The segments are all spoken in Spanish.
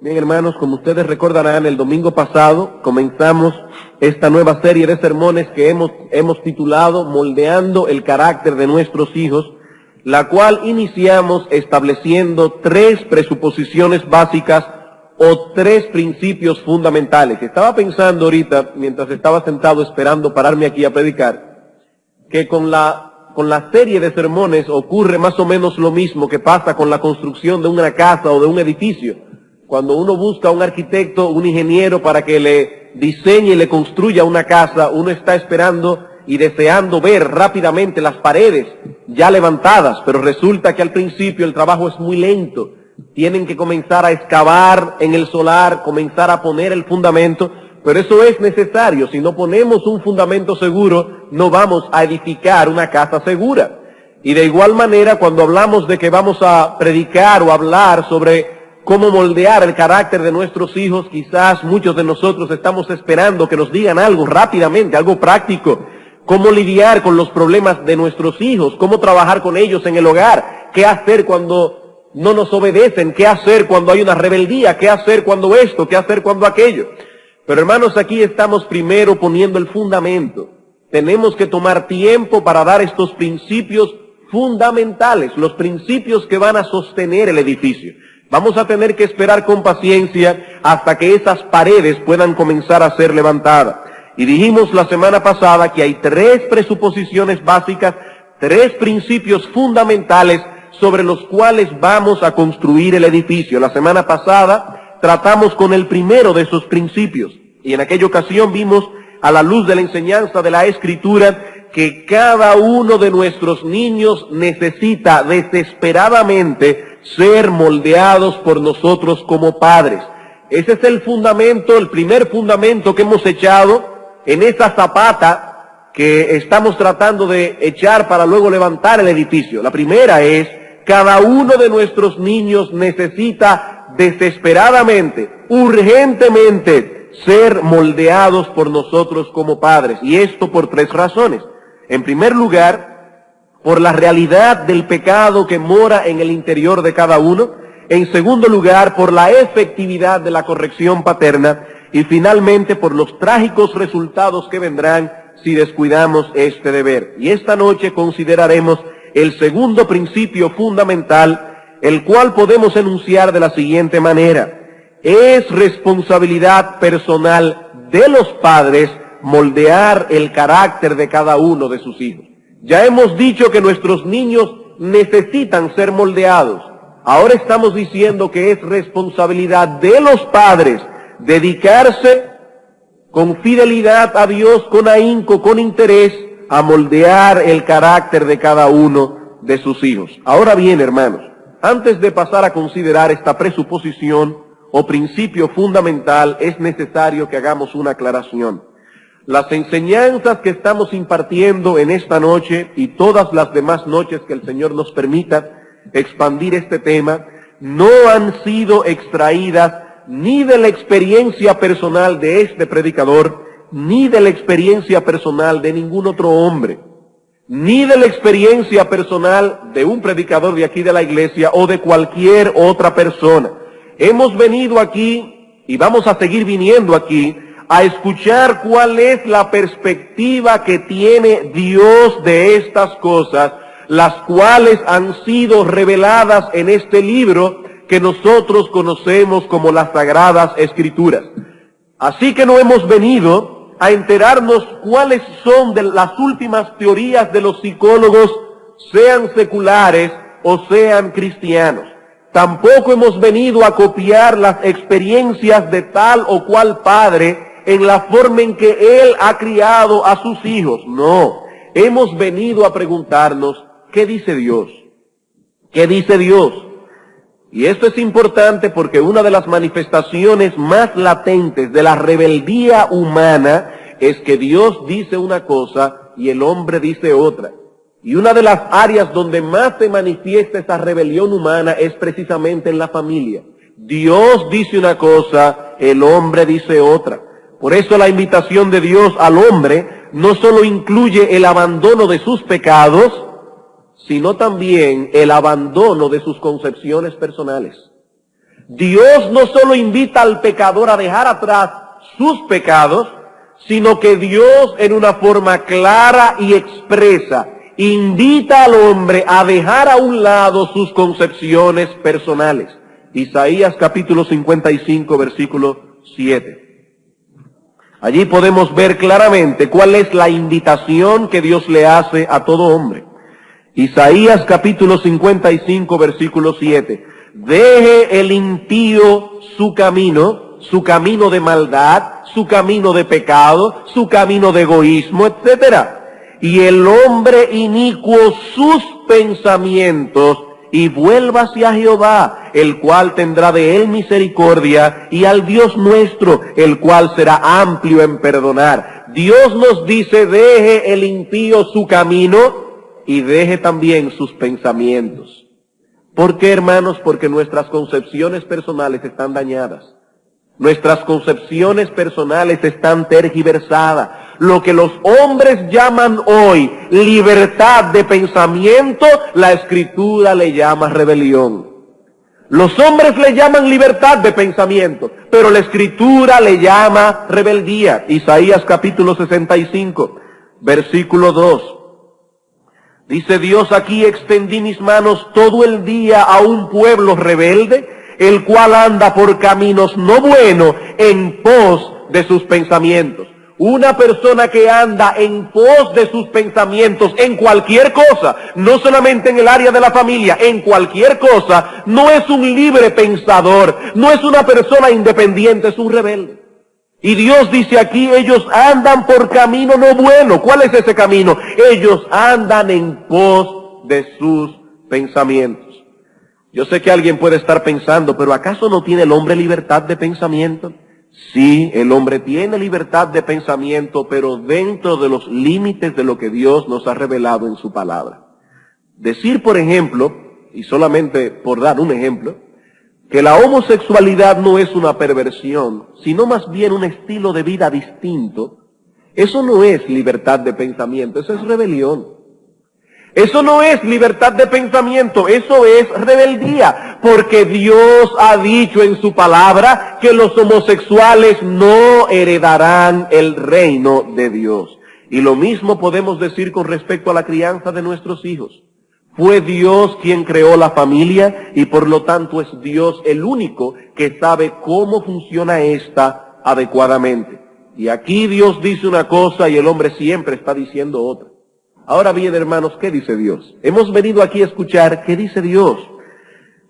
Bien, hermanos, como ustedes recordarán, el domingo pasado comenzamos esta nueva serie de sermones que hemos titulado Moldeando el carácter de nuestros hijos, la cual iniciamos estableciendo 3 presuposiciones básicas o 3 principios fundamentales. Estaba pensando ahorita, mientras estaba sentado esperando pararme aquí a predicar, que con la serie de sermones ocurre más o menos lo mismo que pasa con la construcción de una casa o de un edificio. Cuando uno busca a un arquitecto, un ingeniero para que le diseñe y le construya una casa, uno está esperando y deseando ver rápidamente las paredes ya levantadas, pero resulta que al principio el trabajo es muy lento. Tienen que comenzar a excavar en el solar, comenzar a poner el fundamento, pero eso es necesario. Si no ponemos un fundamento seguro, no vamos a edificar una casa segura. Y de igual manera, cuando hablamos de que vamos a predicar o hablar sobre cómo moldear el carácter de nuestros hijos, quizás muchos de nosotros estamos esperando que nos digan algo rápidamente, algo práctico. Cómo lidiar con los problemas de nuestros hijos, cómo trabajar con ellos en el hogar, qué hacer cuando no nos obedecen, qué hacer cuando hay una rebeldía, qué hacer cuando esto, qué hacer cuando aquello. Pero hermanos, aquí estamos primero poniendo el fundamento. Tenemos que tomar tiempo para dar estos principios fundamentales, los principios que van a sostener el edificio. Vamos a tener que esperar con paciencia hasta que esas paredes puedan comenzar a ser levantadas. Y dijimos la semana pasada que hay 3 presuposiciones básicas, 3 principios fundamentales sobre los cuales vamos a construir el edificio. La semana pasada tratamos con el primero de esos principios. Y en aquella ocasión vimos, a la luz de la enseñanza de la Escritura, que cada uno de nuestros niños necesita desesperadamente ser moldeados por nosotros como padres. Ese es el fundamento, el primer fundamento que hemos echado en esa zapata que estamos tratando de echar para luego levantar el edificio. La primera es, cada uno de nuestros niños necesita desesperadamente, urgentemente, ser moldeados por nosotros como padres. Y esto por 3 razones. En primer lugar, por la realidad del pecado que mora en el interior de cada uno. En segundo lugar, por la efectividad de la corrección paterna. Y finalmente, por los trágicos resultados que vendrán si descuidamos este deber. Y esta noche consideraremos el segundo principio fundamental, el cual podemos enunciar de la siguiente manera. Es responsabilidad personal de los padres moldear el carácter de cada uno de sus hijos. Ya hemos dicho que nuestros niños necesitan ser moldeados. Ahora estamos diciendo que es responsabilidad de los padres dedicarse con fidelidad a Dios, con ahínco, con interés, a moldear el carácter de cada uno de sus hijos. Ahora bien, hermanos, antes de pasar a considerar esta presuposición o principio fundamental, es necesario que hagamos una aclaración. Las enseñanzas que estamos impartiendo en esta noche y todas las demás noches que el Señor nos permita expandir este tema, no han sido extraídas ni de la experiencia personal de este predicador, ni de la experiencia personal de ningún otro hombre, ni de la experiencia personal de un predicador de aquí de la iglesia o de cualquier otra persona. Hemos venido aquí y vamos a seguir viniendo aquí a escuchar cuál es la perspectiva que tiene Dios de estas cosas, las cuales han sido reveladas en este libro que nosotros conocemos como las Sagradas Escrituras. Así que no hemos venido a enterarnos cuáles son de las últimas teorías de los psicólogos, sean seculares o sean cristianos. Tampoco hemos venido a copiar las experiencias de tal o cual padre en la forma en que él ha criado a sus hijos. No, hemos venido a preguntarnos, ¿qué dice Dios? ¿Qué dice Dios? Y esto es importante porque una de las manifestaciones más latentes de la rebeldía humana es que Dios dice una cosa y el hombre dice otra. Y una de las áreas donde más se manifiesta esa rebelión humana es precisamente en la familia. Dios dice una cosa, el hombre dice otra. Por eso la invitación de Dios al hombre no solo incluye el abandono de sus pecados, sino también el abandono de sus concepciones personales. Dios no solo invita al pecador a dejar atrás sus pecados, sino que Dios en una forma clara y expresa invita al hombre a dejar a un lado sus concepciones personales. Isaías capítulo 55, versículo 7. Allí podemos ver claramente cuál es la invitación que Dios le hace a todo hombre. Isaías capítulo 55, versículo 7. Deje el impío su camino de maldad, su camino de pecado, su camino de egoísmo, etcétera. Y el hombre inicuo sus pensamientos, y vuelva hacia Jehová, el cual tendrá de él misericordia, y al Dios nuestro, el cual será amplio en perdonar. Dios nos dice, deje el impío su camino, y deje también sus pensamientos. ¿Por qué, hermanos? Porque nuestras concepciones personales están dañadas. Nuestras concepciones personales están tergiversadas. Lo que los hombres llaman hoy libertad de pensamiento, la Escritura le llama rebelión. Los hombres le llaman libertad de pensamiento, pero la Escritura le llama rebeldía. Isaías capítulo 65, versículo 2. Dice Dios, aquí extendí mis manos todo el día a un pueblo rebelde, el cual anda por caminos no buenos en pos de sus pensamientos. Una persona que anda en pos de sus pensamientos en cualquier cosa, no solamente en el área de la familia, en cualquier cosa, no es un libre pensador, no es una persona independiente, es un rebelde. Y Dios dice aquí, ellos andan por camino no bueno. ¿Cuál es ese camino? Ellos andan en pos de sus pensamientos. Yo sé que alguien puede estar pensando, pero ¿acaso no tiene el hombre libertad de pensamiento? Sí, el hombre tiene libertad de pensamiento, pero dentro de los límites de lo que Dios nos ha revelado en su palabra. Decir, por ejemplo, y solamente por dar un ejemplo, que la homosexualidad no es una perversión, sino más bien un estilo de vida distinto, eso no es libertad de pensamiento, eso es rebelión. Eso no es libertad de pensamiento, eso es rebeldía, porque Dios ha dicho en su palabra que los homosexuales no heredarán el reino de Dios. Y lo mismo podemos decir con respecto a la crianza de nuestros hijos. Fue Dios quien creó la familia y por lo tanto es Dios el único que sabe cómo funciona esta adecuadamente. Y aquí Dios dice una cosa y el hombre siempre está diciendo otra. Ahora bien, hermanos, ¿qué dice Dios? Hemos venido aquí a escuchar qué dice Dios.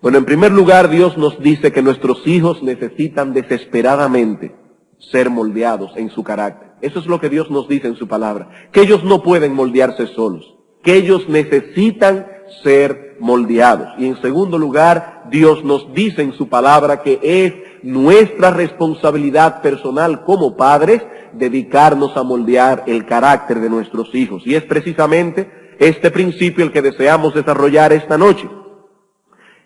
Bueno, en primer lugar, Dios nos dice que nuestros hijos necesitan desesperadamente ser moldeados en su carácter. Eso es lo que Dios nos dice en su palabra, que ellos no pueden moldearse solos, que ellos necesitan ser moldeados. Y en segundo lugar, Dios nos dice en su palabra que es nuestra responsabilidad personal como padres dedicarnos a moldear el carácter de nuestros hijos. Y es precisamente este principio el que deseamos desarrollar esta noche.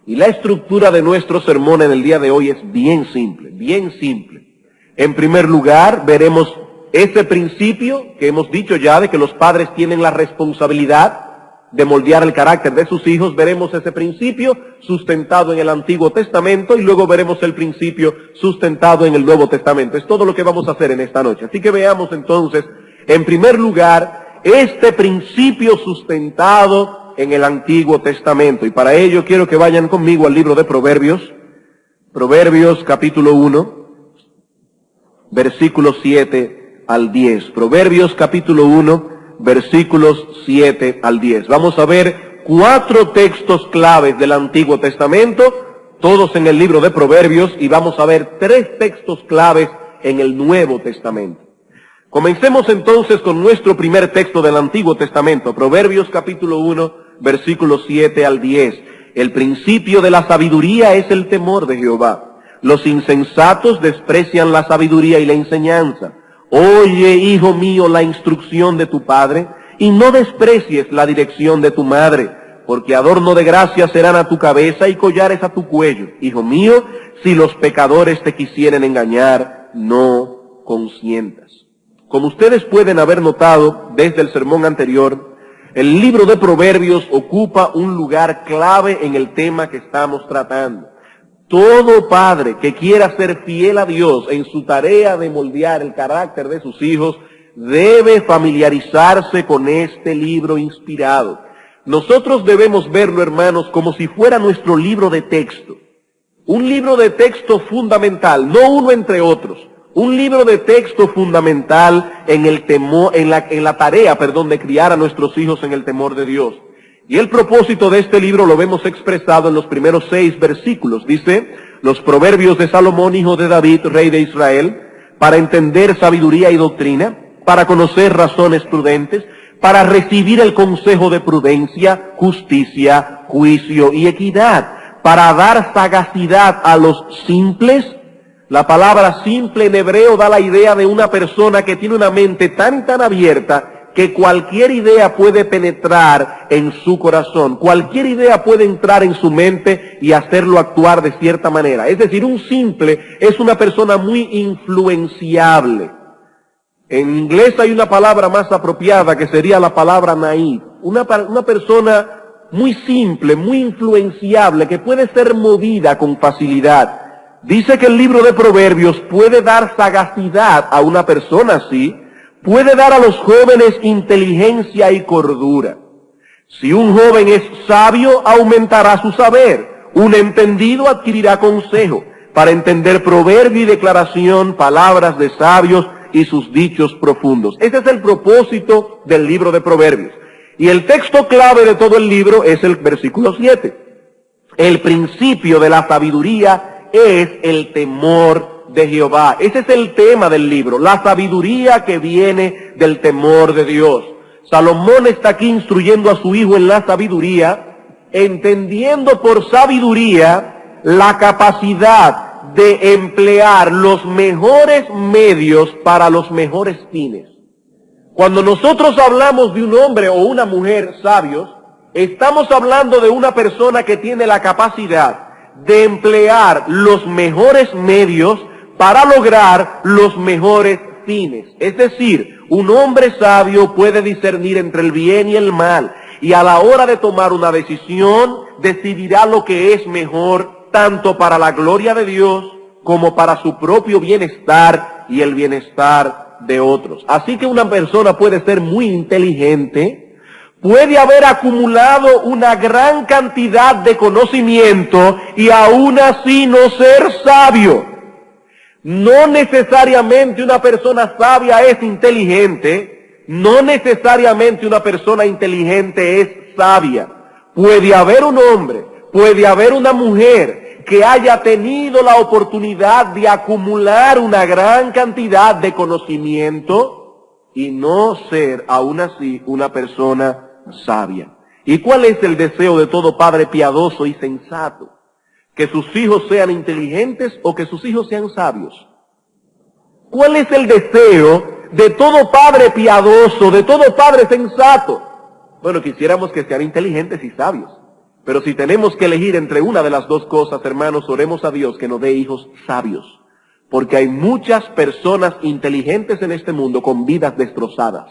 Y la estructura de nuestro sermón en el día de hoy es bien simple, bien simple. En primer lugar, veremos ese principio que hemos dicho ya de que los padres tienen la responsabilidad de moldear el carácter de sus hijos. Veremos ese principio sustentado en el Antiguo Testamento y luego veremos el principio sustentado en el Nuevo Testamento. Es todo lo que vamos a hacer en esta noche. Así que veamos entonces, en primer lugar, este principio sustentado en el Antiguo Testamento. Y para ello quiero que vayan conmigo al libro de Proverbios, Proverbios capítulo 1, versículos 7 al 10. Proverbios capítulo 1, versículos 7 al 10. Vamos a ver 4 textos claves del Antiguo Testamento, todos en el libro de Proverbios, y vamos a ver 3 textos claves en el Nuevo Testamento. Comencemos entonces con nuestro primer texto del Antiguo Testamento, Proverbios capítulo 1, versículos 7 al 10. El principio de la sabiduría es el temor de Jehová. Los insensatos desprecian la sabiduría y la enseñanza. Oye, hijo mío, la instrucción de tu padre, y no desprecies la dirección de tu madre, porque adorno de gracia serán a tu cabeza y collares a tu cuello. Hijo mío, si los pecadores te quisieren engañar, no consientas. Como ustedes pueden haber notado desde el sermón anterior, el libro de Proverbios ocupa un lugar clave en el tema que estamos tratando. Todo padre que quiera ser fiel a Dios en su tarea de moldear el carácter de sus hijos debe familiarizarse con este libro inspirado. Nosotros debemos verlo, hermanos, como si fuera nuestro libro de texto. Un libro de texto fundamental, no uno entre otros. Un libro de texto fundamental en el temor, en la tarea, de criar a nuestros hijos en el temor de Dios. Y el propósito de este libro lo vemos expresado en los primeros 6 versículos. Dice, los proverbios de Salomón, hijo de David, rey de Israel, para entender sabiduría y doctrina, para conocer razones prudentes, para recibir el consejo de prudencia, justicia, juicio y equidad, para dar sagacidad a los simples. La palabra simple en hebreo da la idea de una persona que tiene una mente tan abierta que cualquier idea puede penetrar en su corazón, cualquier idea puede entrar en su mente y hacerlo actuar de cierta manera. Es decir, un simple es una persona muy influenciable. En inglés hay una palabra más apropiada que sería la palabra naïf. Una persona muy simple, muy influenciable, que puede ser movida con facilidad. Dice que el libro de Proverbios puede dar sagacidad a una persona así, puede dar a los jóvenes inteligencia y cordura. Si un joven es sabio, aumentará su saber. Un entendido adquirirá consejo para entender proverbio y declaración, palabras de sabios y sus dichos profundos. Ese es el propósito del libro de Proverbios. Y el texto clave de todo el libro es el versículo 7. El principio de la sabiduría es el temor de Jehová. Ese es el tema del libro, la sabiduría que viene del temor de Dios. Salomón está aquí instruyendo a su hijo en la sabiduría, entendiendo por sabiduría la capacidad de emplear los mejores medios para los mejores fines. Cuando nosotros hablamos de un hombre o una mujer sabios, estamos hablando de una persona que tiene la capacidad de emplear los mejores medios para lograr los mejores fines. Es decir, un hombre sabio puede discernir entre el bien y el mal, y a la hora de tomar una decisión, decidirá lo que es mejor, tanto para la gloria de Dios, como para su propio bienestar y el bienestar de otros. Así que una persona puede ser muy inteligente, puede haber acumulado una gran cantidad de conocimiento y aún así no ser sabio. No necesariamente una persona sabia es inteligente, no necesariamente una persona inteligente es sabia. Puede haber un hombre, puede haber una mujer que haya tenido la oportunidad de acumular una gran cantidad de conocimiento y no ser aún así una persona sabia. ¿Y cuál es el deseo de todo padre piadoso y sensato? ¿Que sus hijos sean inteligentes o que sus hijos sean sabios? ¿Cuál es el deseo de todo padre piadoso, de todo padre sensato? Bueno, quisiéramos que sean inteligentes y sabios. Pero si tenemos que elegir entre una de las dos cosas, hermanos, oremos a Dios que nos dé hijos sabios. Porque hay muchas personas inteligentes en este mundo con vidas destrozadas.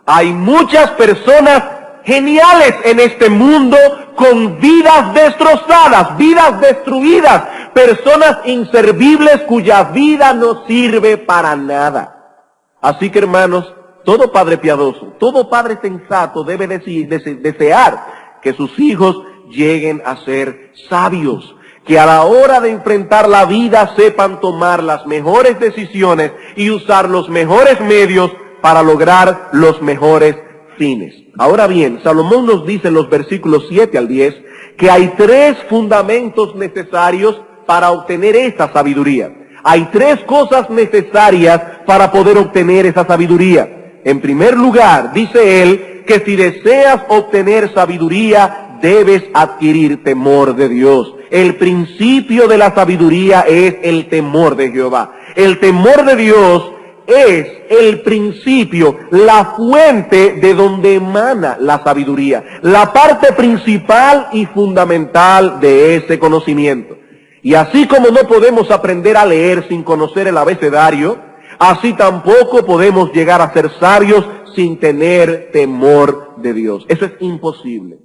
Hay muchas personas geniales en este mundo con vidas destrozadas, vidas destruidas, personas inservibles cuya vida no sirve para nada. Así que, hermanos, todo padre piadoso, todo padre sensato debe desear que sus hijos lleguen a ser sabios, que a la hora de enfrentar la vida sepan tomar las mejores decisiones y usar los mejores medios para lograr los mejores fines. Ahora bien, Salomón nos dice en los versículos 7 al 10 que hay 3 fundamentos necesarios para obtener esta sabiduría. Hay 3 cosas necesarias para poder obtener esa sabiduría. En primer lugar, dice él, que si deseas obtener sabiduría, debes adquirir temor de Dios. El principio de la sabiduría es el temor de Jehová. El temor de Dios es el principio, la fuente de donde emana la sabiduría, la parte principal y fundamental de ese conocimiento. Y así como no podemos aprender a leer sin conocer el abecedario, así tampoco podemos llegar a ser sabios sin tener temor de Dios. Eso es imposible.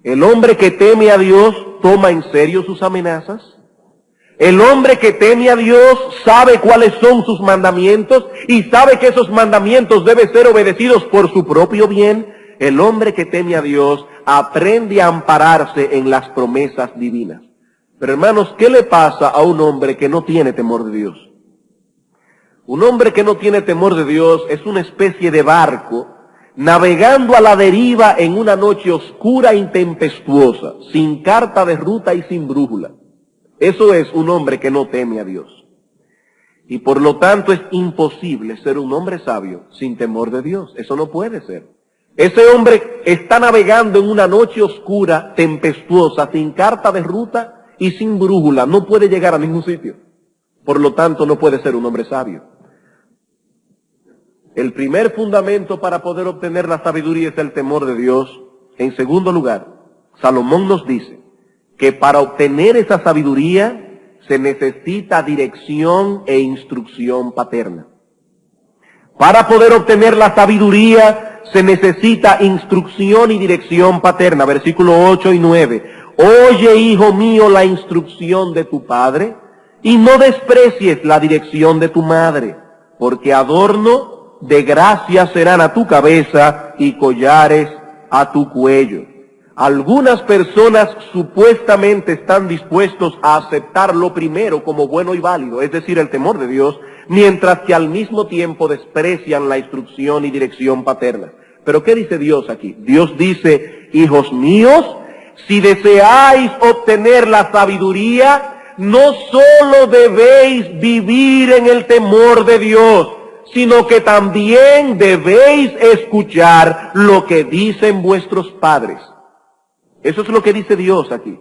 El hombre que teme a Dios toma en serio sus amenazas. El hombre que teme a Dios sabe cuáles son sus mandamientos y sabe que esos mandamientos deben ser obedecidos por su propio bien. El hombre que teme a Dios aprende a ampararse en las promesas divinas. Pero hermanos, ¿qué le pasa a un hombre que no tiene temor de Dios? Un hombre que no tiene temor de Dios es una especie de barco navegando a la deriva en una noche oscura e intempestuosa, sin carta de ruta y sin brújula. Eso es un hombre que no teme a Dios. Y por lo tanto es imposible ser un hombre sabio sin temor de Dios. Eso no puede ser. Ese hombre está navegando en una noche oscura, tempestuosa, sin carta de ruta y sin brújula. No puede llegar a ningún sitio. Por lo tanto no puede ser un hombre sabio. El primer fundamento para poder obtener la sabiduría es el temor de Dios. En segundo lugar, Salomón nos dice que para obtener esa sabiduría se necesita dirección e instrucción paterna. Para poder obtener la sabiduría se necesita instrucción y dirección paterna. Versículos 8 y 9. Oye, hijo mío, la instrucción de tu padre y no desprecies la dirección de tu madre, porque adorno de gracia serán a tu cabeza y collares a tu cuello. Algunas personas supuestamente están dispuestos a aceptar lo primero como bueno y válido, es decir, el temor de Dios, mientras que al mismo tiempo desprecian la instrucción y dirección paterna. Pero ¿qué dice Dios aquí? Dios dice, hijos míos, si deseáis obtener la sabiduría, no solo debéis vivir en el temor de Dios, sino que también debéis escuchar lo que dicen vuestros padres. Eso es lo que dice Dios aquí.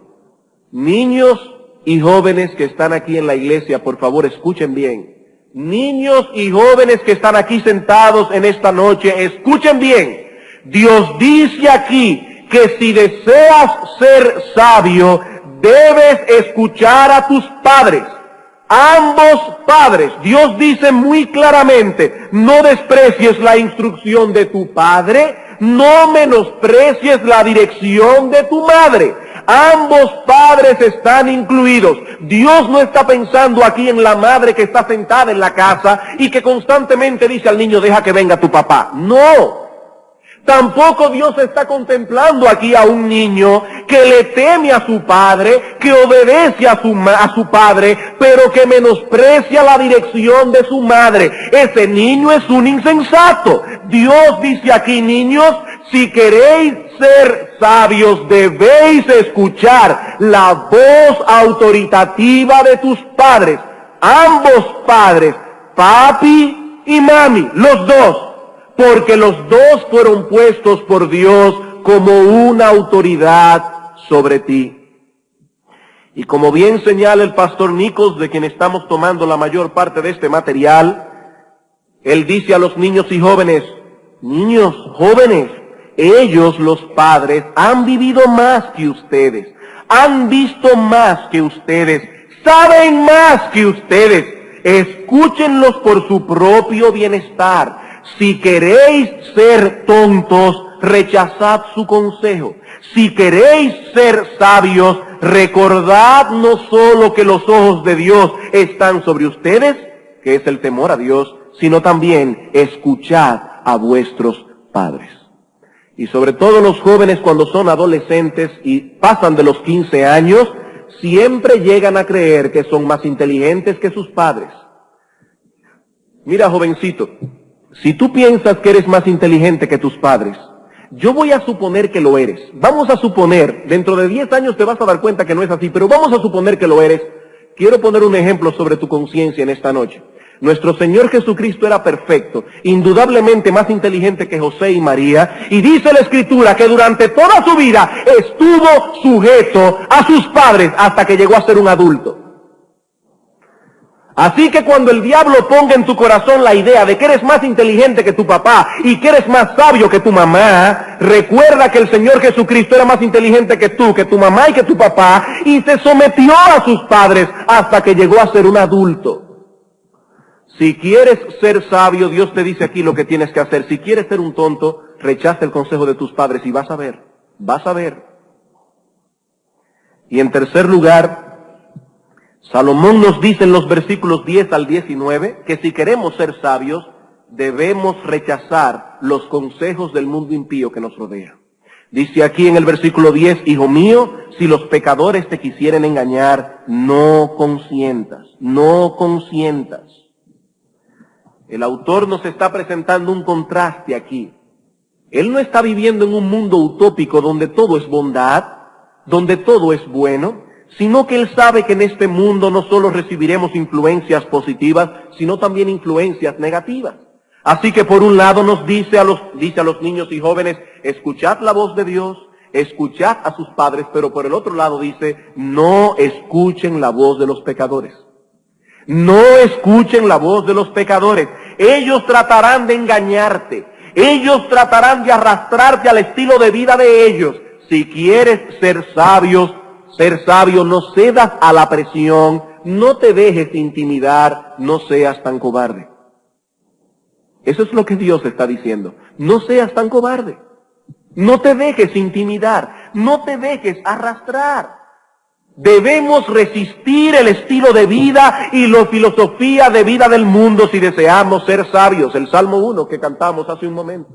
Niños y jóvenes que están aquí en la iglesia, por favor, escuchen bien. Niños y jóvenes que están aquí sentados en esta noche, escuchen bien. Dios dice aquí que si deseas ser sabio, debes escuchar a tus padres. Ambos padres. Dios dice muy claramente, no desprecies la instrucción de tu padre, no menosprecies la dirección de tu madre. Ambos padres están incluidos. Dios no está pensando aquí en la madre que está sentada en la casa y que constantemente dice al niño, deja que venga tu papá. No. Tampoco Dios está contemplando aquí a un niño que le teme a su padre, que obedece a su padre, pero que menosprecia la dirección de su madre. Ese niño es un insensato. Dios dice aquí, niños, si queréis ser sabios, debéis escuchar la voz autoritativa de tus padres. Ambos padres, papi y mami, los dos. Porque los dos fueron puestos por Dios como una autoridad sobre ti. Y como bien señala el pastor Nichols, de quien estamos tomando la mayor parte de este material, él dice a los niños y jóvenes, niños, jóvenes, ellos, los padres, han vivido más que ustedes, han visto más que ustedes, saben más que ustedes, escúchenlos por su propio bienestar. Si queréis ser tontos, rechazad su consejo. Si queréis ser sabios, recordad no solo que los ojos de Dios están sobre ustedes, que es el temor a Dios, sino también escuchad a vuestros padres. Y sobre todo los jóvenes cuando son adolescentes y pasan de los 15 años, siempre llegan a creer que son más inteligentes que sus padres. Mira, jovencito, si tú piensas que eres más inteligente que tus padres, yo voy a suponer que lo eres. Vamos a suponer, dentro de 10 años te vas a dar cuenta que no es así, pero vamos a suponer que lo eres. Quiero poner un ejemplo sobre tu conciencia en esta noche. Nuestro Señor Jesucristo era perfecto, indudablemente más inteligente que José y María, y dice la Escritura que durante toda su vida estuvo sujeto a sus padres hasta que llegó a ser un adulto. Así que cuando el diablo ponga en tu corazón la idea de que eres más inteligente que tu papá y que eres más sabio que tu mamá, recuerda que el Señor Jesucristo era más inteligente que tu mamá y que tu papá, y se sometió a sus padres hasta que llegó a ser un adulto. Si quieres ser sabio, Dios te dice aquí lo que tienes que hacer. Si quieres ser un tonto, rechaza el consejo de tus padres y vas a ver. Y en tercer lugar, Salomón nos dice en los versículos 10 al 19 que si queremos ser sabios, debemos rechazar los consejos del mundo impío que nos rodea. Dice aquí en el versículo 10, hijo mío, si los pecadores te quisieren engañar, no consientas, no consientas. El autor nos está presentando un contraste aquí. Él no está viviendo en un mundo utópico donde todo es bondad, donde todo es bueno, sino que él sabe que en este mundo no solo recibiremos influencias positivas, sino también influencias negativas. Así que por un lado nos dice a los niños y jóvenes, escuchad la voz de Dios, escuchad a sus padres, pero por el otro lado dice, no escuchen la voz de los pecadores. No escuchen la voz de los pecadores. Ellos tratarán de engañarte. Ellos tratarán de arrastrarte al estilo de vida de ellos. Si quieres ser sabio, no cedas a la presión, no te dejes intimidar, no seas tan cobarde. Eso es lo que Dios está diciendo. No seas tan cobarde. No te dejes intimidar, no te dejes arrastrar. Debemos resistir el estilo de vida y la filosofía de vida del mundo si deseamos ser sabios. El Salmo 1 que cantamos hace un momento.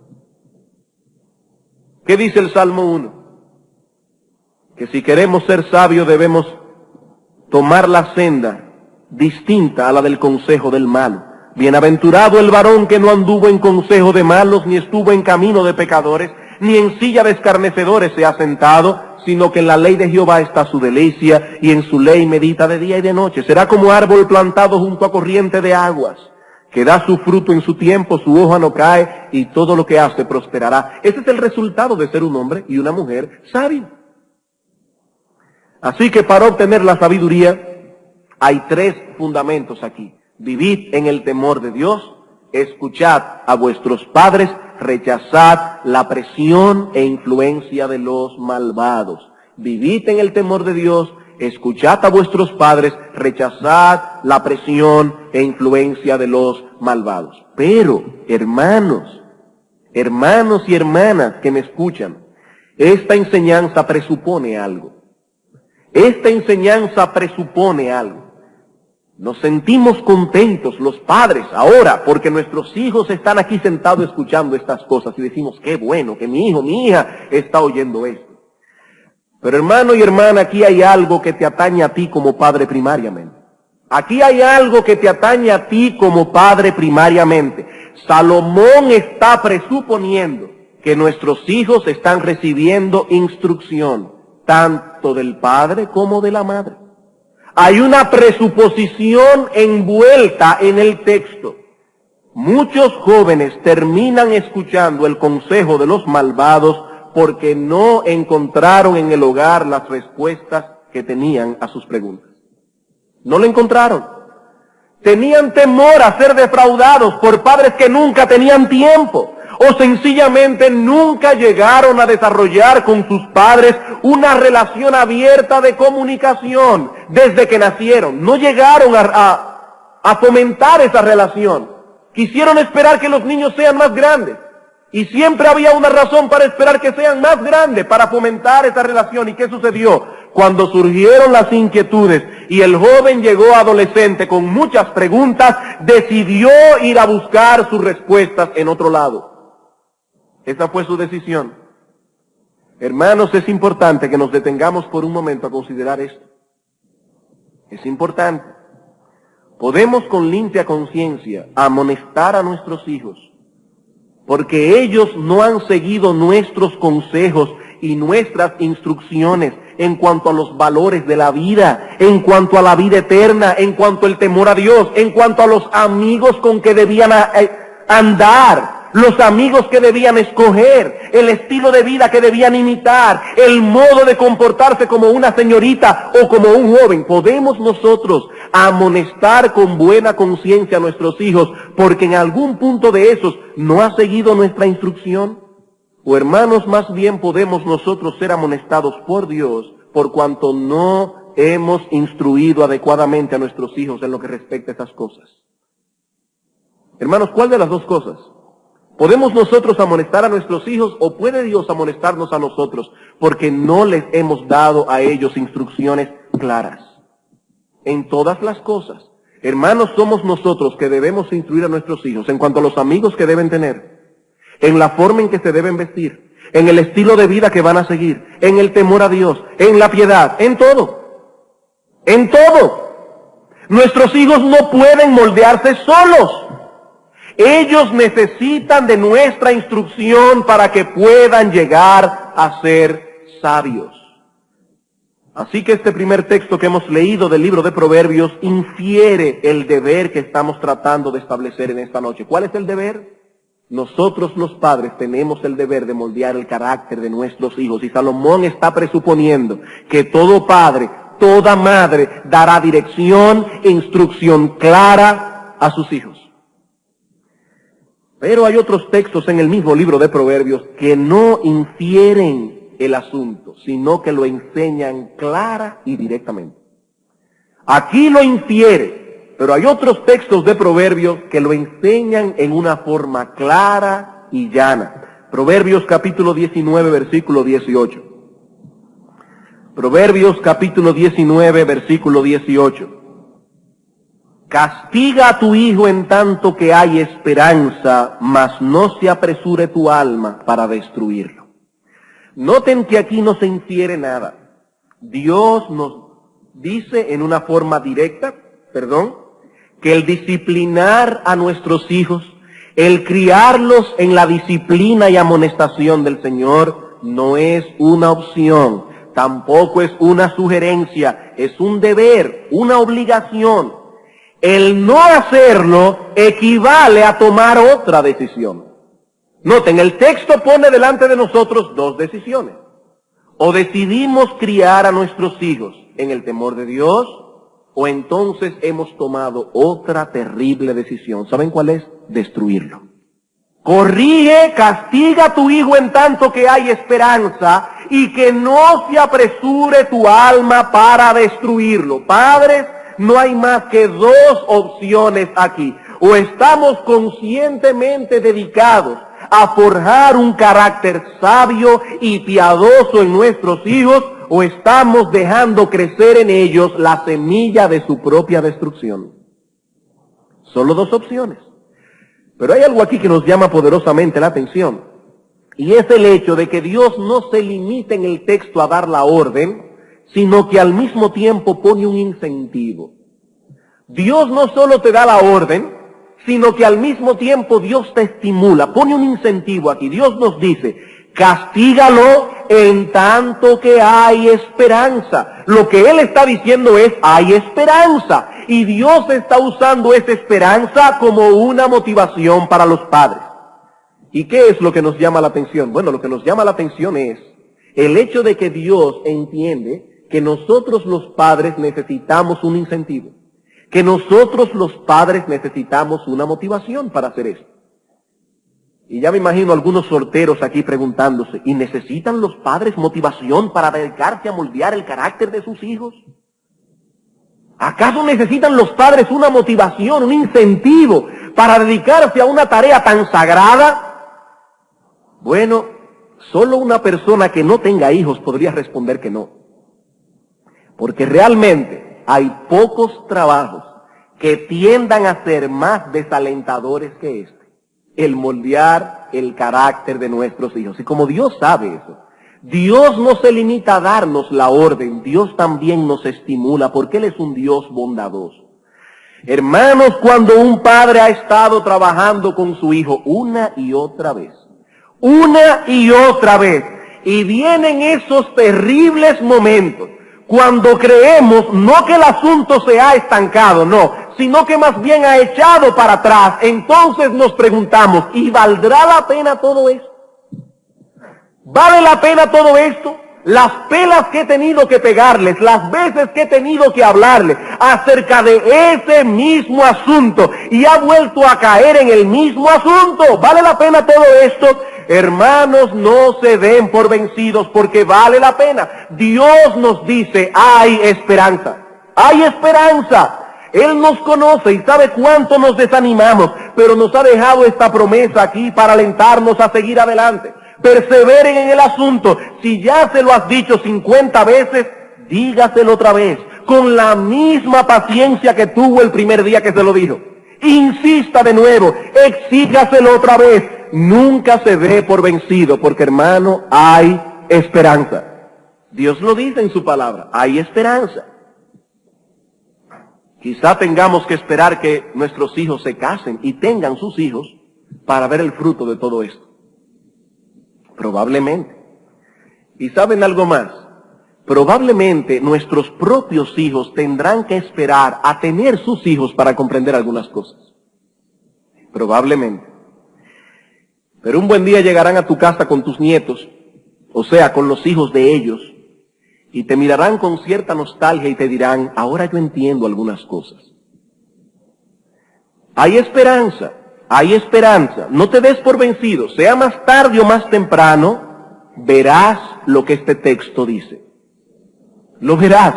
¿Qué dice el Salmo 1? Que si queremos ser sabios debemos tomar la senda distinta a la del consejo del malo. Bienaventurado el varón que no anduvo en consejo de malos, ni estuvo en camino de pecadores, ni en silla de escarnecedores se ha sentado, sino que en la ley de Jehová está su delicia, y en su ley medita de día y de noche. Será como árbol plantado junto a corriente de aguas, que da su fruto en su tiempo, su hoja no cae, y todo lo que hace prosperará. Ese es el resultado de ser un hombre y una mujer sabio. Así que para obtener la sabiduría, hay tres fundamentos aquí. Vivid en el temor de Dios, escuchad a vuestros padres, rechazad la presión e influencia de los malvados. Vivid en el temor de Dios, escuchad a vuestros padres, rechazad la presión e influencia de los malvados. Pero, hermanos y hermanas que me escuchan, esta enseñanza presupone algo. Esta enseñanza presupone algo. Nos sentimos contentos los padres ahora porque nuestros hijos están aquí sentados escuchando estas cosas y decimos, qué bueno que mi hijo, mi hija está oyendo esto. Pero hermano y hermana, aquí hay algo que te atañe a ti como padre primariamente. Aquí hay algo que te atañe a ti como padre primariamente. Salomón está presuponiendo que nuestros hijos están recibiendo instrucción, tanto del padre como de la madre. Hay una presuposición envuelta en el texto. Muchos jóvenes terminan escuchando el consejo de los malvados porque no encontraron en el hogar las respuestas que tenían a sus preguntas. No lo encontraron. Tenían temor a ser defraudados por padres que nunca tenían tiempo. O sencillamente nunca llegaron a desarrollar con sus padres una relación abierta de comunicación desde que nacieron. No llegaron a fomentar esa relación. Quisieron esperar que los niños sean más grandes. Y siempre había una razón para esperar que sean más grandes, para fomentar esa relación. ¿Y qué sucedió? Cuando surgieron las inquietudes y el joven llegó adolescente con muchas preguntas, decidió ir a buscar sus respuestas en otro lado. Esa fue su decisión. Hermanos, es importante que nos detengamos por un momento a considerar esto. Es importante. Podemos con limpia conciencia amonestar a nuestros hijos, porque ellos no han seguido nuestros consejos y nuestras instrucciones en cuanto a los valores de la vida, en cuanto a la vida eterna, en cuanto al temor a Dios, en cuanto a los amigos con que debían andar, los amigos que debían escoger, el estilo de vida que debían imitar, el modo de comportarse como una señorita o como un joven. Podemos nosotros amonestar con buena conciencia a nuestros hijos porque en algún punto de esos no ha seguido nuestra instrucción. O hermanos, más bien podemos nosotros ser amonestados por Dios por cuanto no hemos instruido adecuadamente a nuestros hijos en lo que respecta a esas cosas. Hermanos, ¿cuál de las dos cosas? ¿Podemos nosotros amonestar a nuestros hijos o puede Dios amonestarnos a nosotros? porque no les hemos dado a ellos instrucciones claras. En todas las cosas. Hermanos, somos nosotros que debemos instruir a nuestros hijos en cuanto a los amigos que deben tener, en la forma en que se deben vestir, en el estilo de vida que van a seguir, en el temor a Dios, en la piedad, en todo. En todo. Nuestros hijos no pueden moldearse solos. Ellos necesitan de nuestra instrucción para que puedan llegar a ser sabios. Así que este primer texto que hemos leído del libro de Proverbios infiere el deber que estamos tratando de establecer en esta noche. ¿Cuál es el deber? Nosotros los padres tenemos el deber de moldear el carácter de nuestros hijos. Y Salomón está presuponiendo que todo padre, toda madre dará dirección e instrucción clara a sus hijos. Pero hay otros textos en el mismo libro de Proverbios que no infieren el asunto, sino que lo enseñan clara y directamente. Aquí lo infiere, pero hay otros textos de Proverbios que lo enseñan en una forma clara y llana. Proverbios capítulo 19, versículo 18. Proverbios capítulo 19, versículo 18. Castiga a tu hijo en tanto que hay esperanza, mas no se apresure tu alma para destruirlo. Noten que aquí no se infiere nada. Dios nos dice en una forma directa, que el disciplinar a nuestros hijos, el criarlos en la disciplina y amonestación del Señor, no es una opción, tampoco es una sugerencia, es un deber, una obligación. El no hacerlo equivale a tomar otra decisión. Noten, el texto pone delante de nosotros dos decisiones. O decidimos criar a nuestros hijos en el temor de Dios, o entonces hemos tomado otra terrible decisión. ¿Saben cuál es? Destruirlo. Corrige, castiga a tu hijo en tanto que hay esperanza, y que no se apresure tu alma para destruirlo. Padres, no hay más que dos opciones aquí. O estamos conscientemente dedicados a forjar un carácter sabio y piadoso en nuestros hijos, o estamos dejando crecer en ellos la semilla de su propia destrucción. Solo dos opciones. Pero hay algo aquí que nos llama poderosamente la atención, y es el hecho de que Dios no se limita en el texto a dar la orden, sino que al mismo tiempo pone un incentivo. Dios no solo te da la orden, sino que al mismo tiempo Dios te estimula, pone un incentivo aquí. Dios nos dice, castígalo en tanto que hay esperanza. Lo que Él está diciendo es, hay esperanza. Y Dios está usando esa esperanza como una motivación para los padres. ¿Y qué es lo que nos llama la atención? Bueno, lo que nos llama la atención es el hecho de que Dios entiende que nosotros los padres necesitamos un incentivo. Que nosotros los padres necesitamos una motivación para hacer esto. Y ya me imagino algunos solteros aquí preguntándose, ¿y necesitan los padres motivación para dedicarse a moldear el carácter de sus hijos? ¿Acaso necesitan los padres una motivación, un incentivo para dedicarse a una tarea tan sagrada? Bueno, solo una persona que no tenga hijos podría responder que no. Porque realmente hay pocos trabajos que tiendan a ser más desalentadores que este. El moldear el carácter de nuestros hijos. Y como Dios sabe eso, Dios no se limita a darnos la orden, Dios también nos estimula, porque Él es un Dios bondadoso. Hermanos, cuando un padre ha estado trabajando con su hijo una y otra vez, y vienen esos terribles momentos, cuando creemos no que el asunto se ha estancado, no, sino que más bien ha echado para atrás, entonces nos preguntamos, ¿y valdrá la pena todo esto? ¿Vale la pena todo esto? Las pelas que he tenido que pegarles, las veces que he tenido que hablarles acerca de ese mismo asunto y ha vuelto a caer en el mismo asunto. ¿Vale la pena todo esto? Hermanos, no se den por vencidos porque vale la pena. Dios nos dice, hay esperanza. Hay esperanza. Él nos conoce y sabe cuánto nos desanimamos, pero nos ha dejado esta promesa aquí para alentarnos a seguir adelante. Perseveren en el asunto. Si ya se lo has dicho 50 veces, dígaselo otra vez, con la misma paciencia que tuvo el primer día que se lo dijo. Insista de nuevo, exígaselo otra vez. Nunca se dé por vencido, porque hermano, hay esperanza. Dios lo dice en su palabra, hay esperanza. Quizá tengamos que esperar que nuestros hijos se casen y tengan sus hijos para ver el fruto de todo esto. Probablemente. ¿Y saben algo más? Probablemente nuestros propios hijos tendrán que esperar a tener sus hijos para comprender algunas cosas. Probablemente. Pero un buen día llegarán a tu casa con tus nietos, o sea, con los hijos de ellos, y te mirarán con cierta nostalgia y te dirán, ahora yo entiendo algunas cosas. Hay esperanza, hay esperanza. No te des por vencido, sea más tarde o más temprano, verás lo que este texto dice. Lo verás,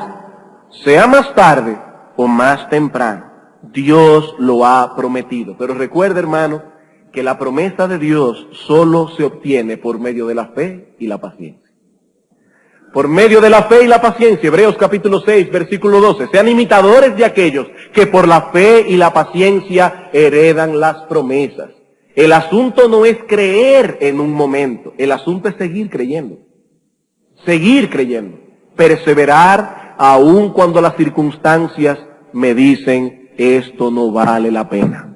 sea más tarde o más temprano. Dios lo ha prometido. Pero recuerda, hermano, que la promesa de Dios solo se obtiene por medio de la fe y la paciencia. Por medio de la fe y la paciencia, Hebreos capítulo 6, versículo 12, sean imitadores de aquellos que por la fe y la paciencia heredan las promesas. El asunto no es creer en un momento, el asunto es seguir creyendo. Seguir creyendo. Perseverar aun cuando las circunstancias me dicen, esto no vale la pena.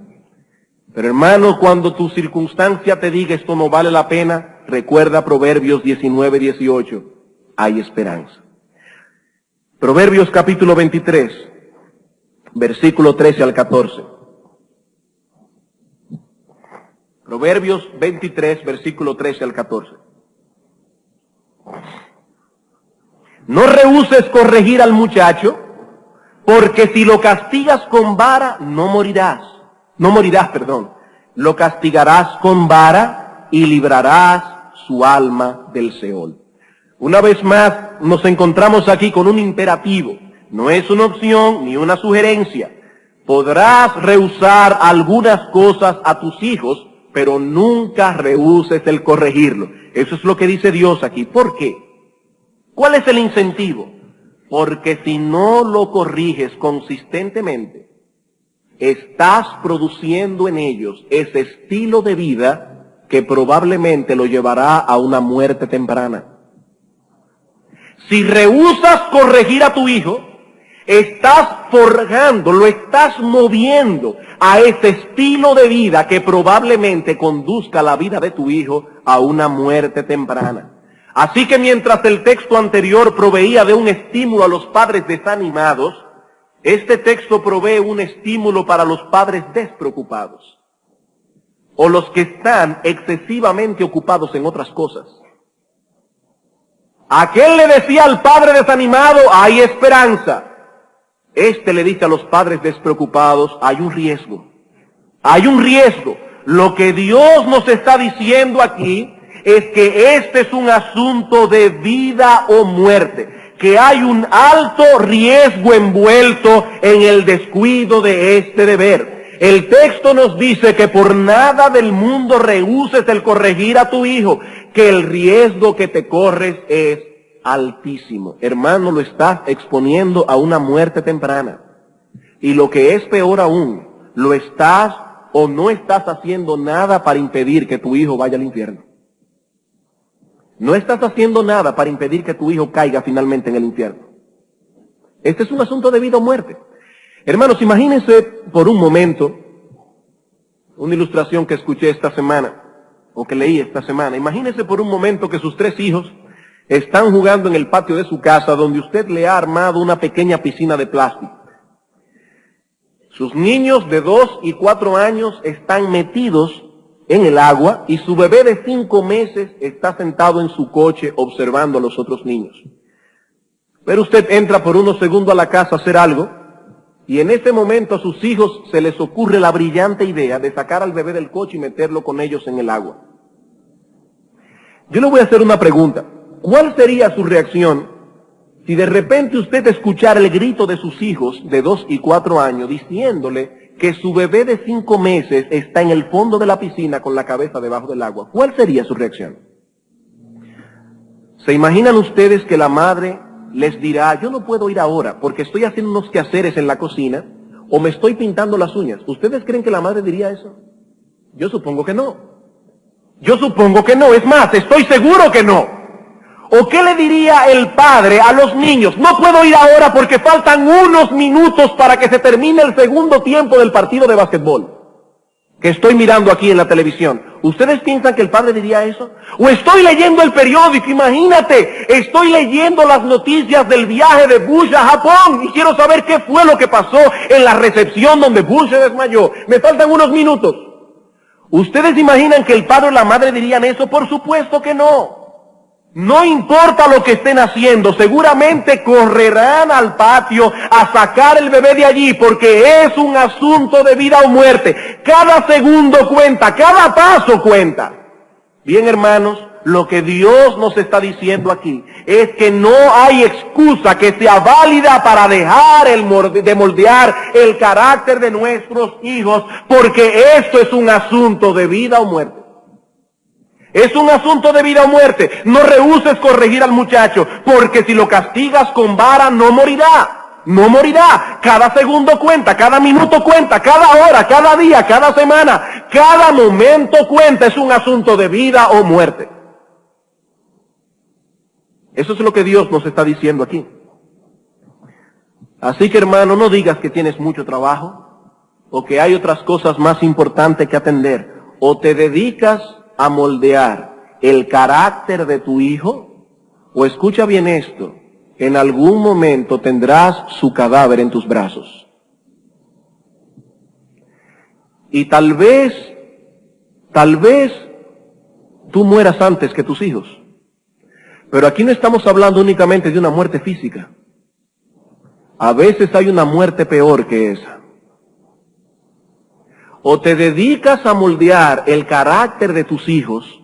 Pero hermano, cuando tu circunstancia te diga esto no vale la pena, recuerda Proverbios 19, 18. Hay esperanza. Proverbios capítulo 23, versículo 13 al 14. Proverbios 23, versículo 13 al 14. No rehúses corregir al muchacho, porque si lo castigas con vara, no morirás. Lo castigarás con vara y librarás su alma del Seol. Una vez más, nos encontramos aquí con un imperativo. No es una opción ni una sugerencia. Podrás rehusar algunas cosas a tus hijos, pero nunca rehuses el corregirlo. Eso es lo que dice Dios aquí. ¿Por qué? ¿Cuál es el incentivo? Porque si no lo corriges consistentemente, estás produciendo en ellos ese estilo de vida que probablemente lo llevará a una muerte temprana. Si rehusas corregir a tu hijo, estás forjando, lo estás moviendo a ese estilo de vida que probablemente conduzca la vida de tu hijo a una muerte temprana. Así que mientras el texto anterior proveía de un estímulo a los padres desanimados, este texto provee un estímulo para los padres despreocupados, o los que están excesivamente ocupados en otras cosas. Aquel le decía al padre desanimado, hay esperanza. Este le dice a los padres despreocupados, hay un riesgo. Hay un riesgo. Lo que Dios nos está diciendo aquí es que este es un asunto de vida o muerte, que hay un alto riesgo envuelto en el descuido de este deber. El texto nos dice que por nada del mundo rehuses el corregir a tu hijo, que el riesgo que te corres es altísimo. Hermano, lo estás exponiendo a una muerte temprana. Y lo que es peor aún, lo estás o no estás haciendo nada para impedir que tu hijo vaya al infierno. No estás haciendo nada para impedir que tu hijo caiga finalmente en el infierno. Este es un asunto de vida o muerte. Hermanos, imagínense por un momento, una ilustración que escuché esta semana, o que leí esta semana. Imagínense por un momento que sus 3 hijos están jugando en el patio de su casa, donde usted le ha armado una pequeña piscina de plástico. Sus niños de 2 y 4 años están metidos en el agua y su bebé de 5 meses está sentado en su coche observando a los otros niños. Pero usted entra por unos segundos a la casa a hacer algo y en ese momento a sus hijos se les ocurre la brillante idea de sacar al bebé del coche y meterlo con ellos en el agua. Yo le voy a hacer una pregunta. ¿Cuál sería su reacción si de repente usted escuchara el grito de sus hijos de 2 y 4 años diciéndole que su bebé de 5 meses está en el fondo de la piscina con la cabeza debajo del agua? ¿Cuál sería su reacción? ¿Se imaginan ustedes que la madre les dirá, yo no puedo ir ahora porque estoy haciendo unos quehaceres en la cocina o me estoy pintando las uñas? ¿Ustedes creen que la madre diría eso? Yo supongo que no. Yo supongo que no. Es más, estoy seguro que no. ¿O qué le diría el padre a los niños? No puedo ir ahora porque faltan unos minutos para que se termine el segundo tiempo del partido de básquetbol que estoy mirando aquí en la televisión. ¿Ustedes piensan que el padre diría eso? O estoy leyendo el periódico, imagínate, estoy leyendo las noticias del viaje de Bush a Japón y quiero saber qué fue lo que pasó en la recepción donde Bush se desmayó. Me faltan unos minutos. ¿Ustedes imaginan que el padre o la madre dirían eso? Por supuesto que no. No importa lo que estén haciendo, seguramente correrán al patio a sacar el bebé de allí porque es un asunto de vida o muerte. Cada segundo cuenta, cada paso cuenta. Bien, hermanos, lo que Dios nos está diciendo aquí es que no hay excusa que sea válida para dejar de moldear el carácter de nuestros hijos, porque esto es un asunto de vida o muerte. Es un asunto de vida o muerte. No rehúses corregir al muchacho, porque si lo castigas con vara no morirá. No morirá. Cada segundo cuenta, cada minuto cuenta, cada hora, cada día, cada semana, cada momento cuenta. Es un asunto de vida o muerte. Eso es lo que Dios nos está diciendo aquí. Así que, hermano, no digas que tienes mucho trabajo o que hay otras cosas más importantes que atender. O te dedicas a moldear el carácter de tu hijo, o escucha bien esto, en algún momento tendrás su cadáver en tus brazos. Y tal vez tú mueras antes que tus hijos. Pero aquí no estamos hablando únicamente de una muerte física. A veces hay una muerte peor que esa. O te dedicas a moldear el carácter de tus hijos,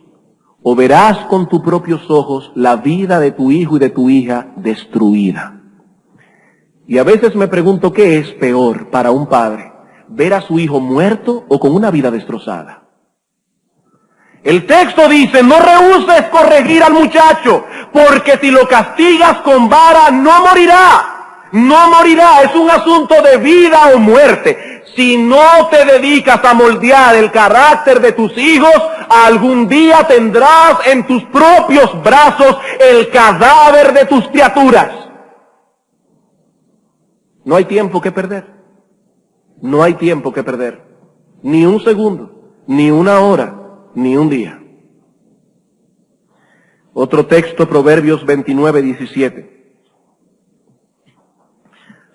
o verás con tus propios ojos la vida de tu hijo y de tu hija destruida. Y a veces me pregunto, ¿qué es peor para un padre? ¿Ver a su hijo muerto o con una vida destrozada? El texto dice, no rehúses corregir al muchacho, porque si lo castigas con vara no morirá. No morirá, es un asunto de vida o muerte. Si no te dedicas a moldear el carácter de tus hijos, algún día tendrás en tus propios brazos el cadáver de tus criaturas. No hay tiempo que perder. No hay tiempo que perder. Ni un segundo, ni una hora, ni un día. Otro texto, Proverbios 29:17.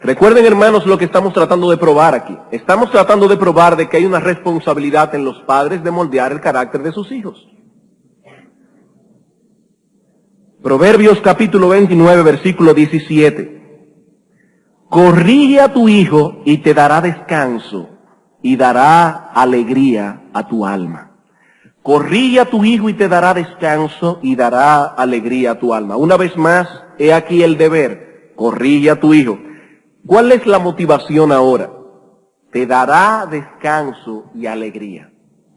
Recuerden, hermanos, lo que estamos tratando de probar aquí. Estamos tratando de probar de que hay una responsabilidad en los padres de moldear el carácter de sus hijos. Proverbios capítulo 29, versículo 17. Corrige a tu hijo y te dará descanso y dará alegría a tu alma. Corrige a tu hijo y te dará descanso y dará alegría a tu alma. Una vez más, he aquí el deber. Corrige a tu hijo. ¿Cuál es la motivación ahora? Te dará descanso y alegría.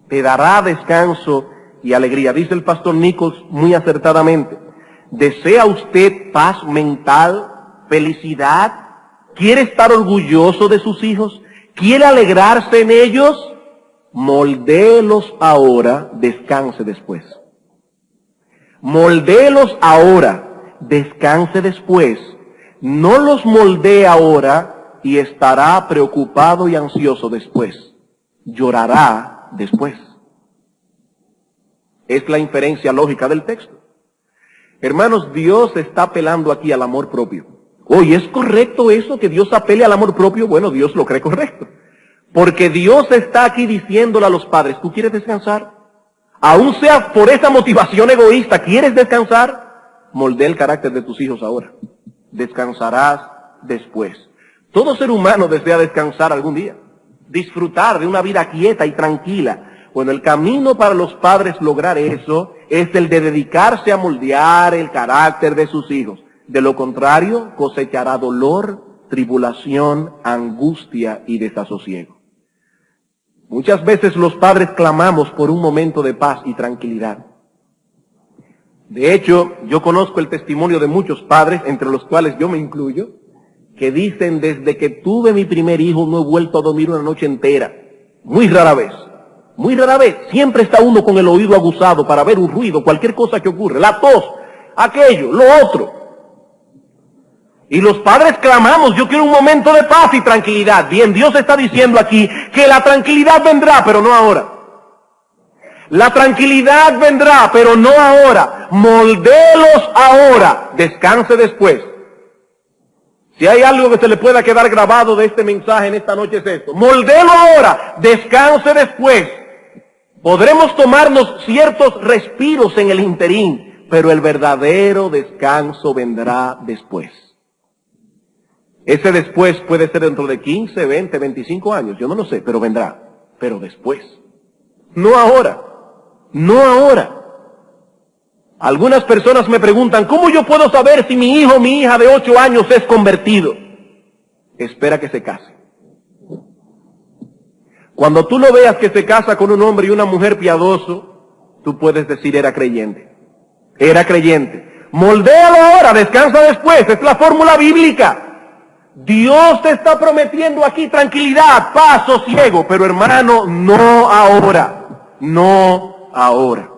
Te dará descanso y alegría. Dice el pastor Nichols muy acertadamente. ¿Desea usted paz mental, felicidad? ¿Quiere estar orgulloso de sus hijos? ¿Quiere alegrarse en ellos? Moldéelos ahora, descanse después. Moldéelos ahora, descanse después. No los moldee ahora y estará preocupado y ansioso después. Llorará después. Es la inferencia lógica del texto. Hermanos, Dios está apelando aquí al amor propio. Oye, ¿es correcto eso que Dios apele al amor propio? Bueno, Dios lo cree correcto. Porque Dios está aquí diciéndole a los padres, ¿tú quieres descansar? Aún sea por esa motivación egoísta, ¿quieres descansar? Moldea el carácter de tus hijos ahora. Descansarás después. Todo ser humano desea descansar algún día, disfrutar de una vida quieta y tranquila. Bueno, el camino para los padres lograr eso es el de dedicarse a moldear el carácter de sus hijos. De lo contrario, cosechará dolor, tribulación, angustia y desasosiego. Muchas veces los padres clamamos por un momento de paz y tranquilidad. De hecho, yo conozco el testimonio de muchos padres, entre los cuales yo me incluyo, que dicen: desde que tuve mi primer hijo no he vuelto a dormir una noche entera. Muy rara vez. Muy rara vez. Siempre está uno con el oído aguzado para ver un ruido, cualquier cosa que ocurre. La tos, aquello, lo otro. Y los padres clamamos: yo quiero un momento de paz y tranquilidad. Bien, Dios está diciendo aquí que la tranquilidad vendrá, pero no ahora. La tranquilidad vendrá, pero no ahora. Moldélos ahora, descanse después. Si hay algo que se le pueda quedar grabado de este mensaje en esta noche es esto: moldélo ahora, descanse después. Podremos tomarnos ciertos respiros en el interín, pero el verdadero descanso vendrá después. Ese después puede ser dentro de 15, 20, 25 años, yo no lo sé, pero vendrá. Pero después. No ahora. No ahora. Algunas personas me preguntan: ¿cómo yo puedo saber si mi hijo o mi hija de 8 años es convertido? Espera que se case. Cuando tú lo veas que se casa con un hombre y una mujer piadoso, tú puedes decir: era creyente. Era creyente. Moldéalo ahora, descansa después. Es la fórmula bíblica. Dios te está prometiendo aquí tranquilidad, paz, sosiego, pero hermano, no ahora. No ahora.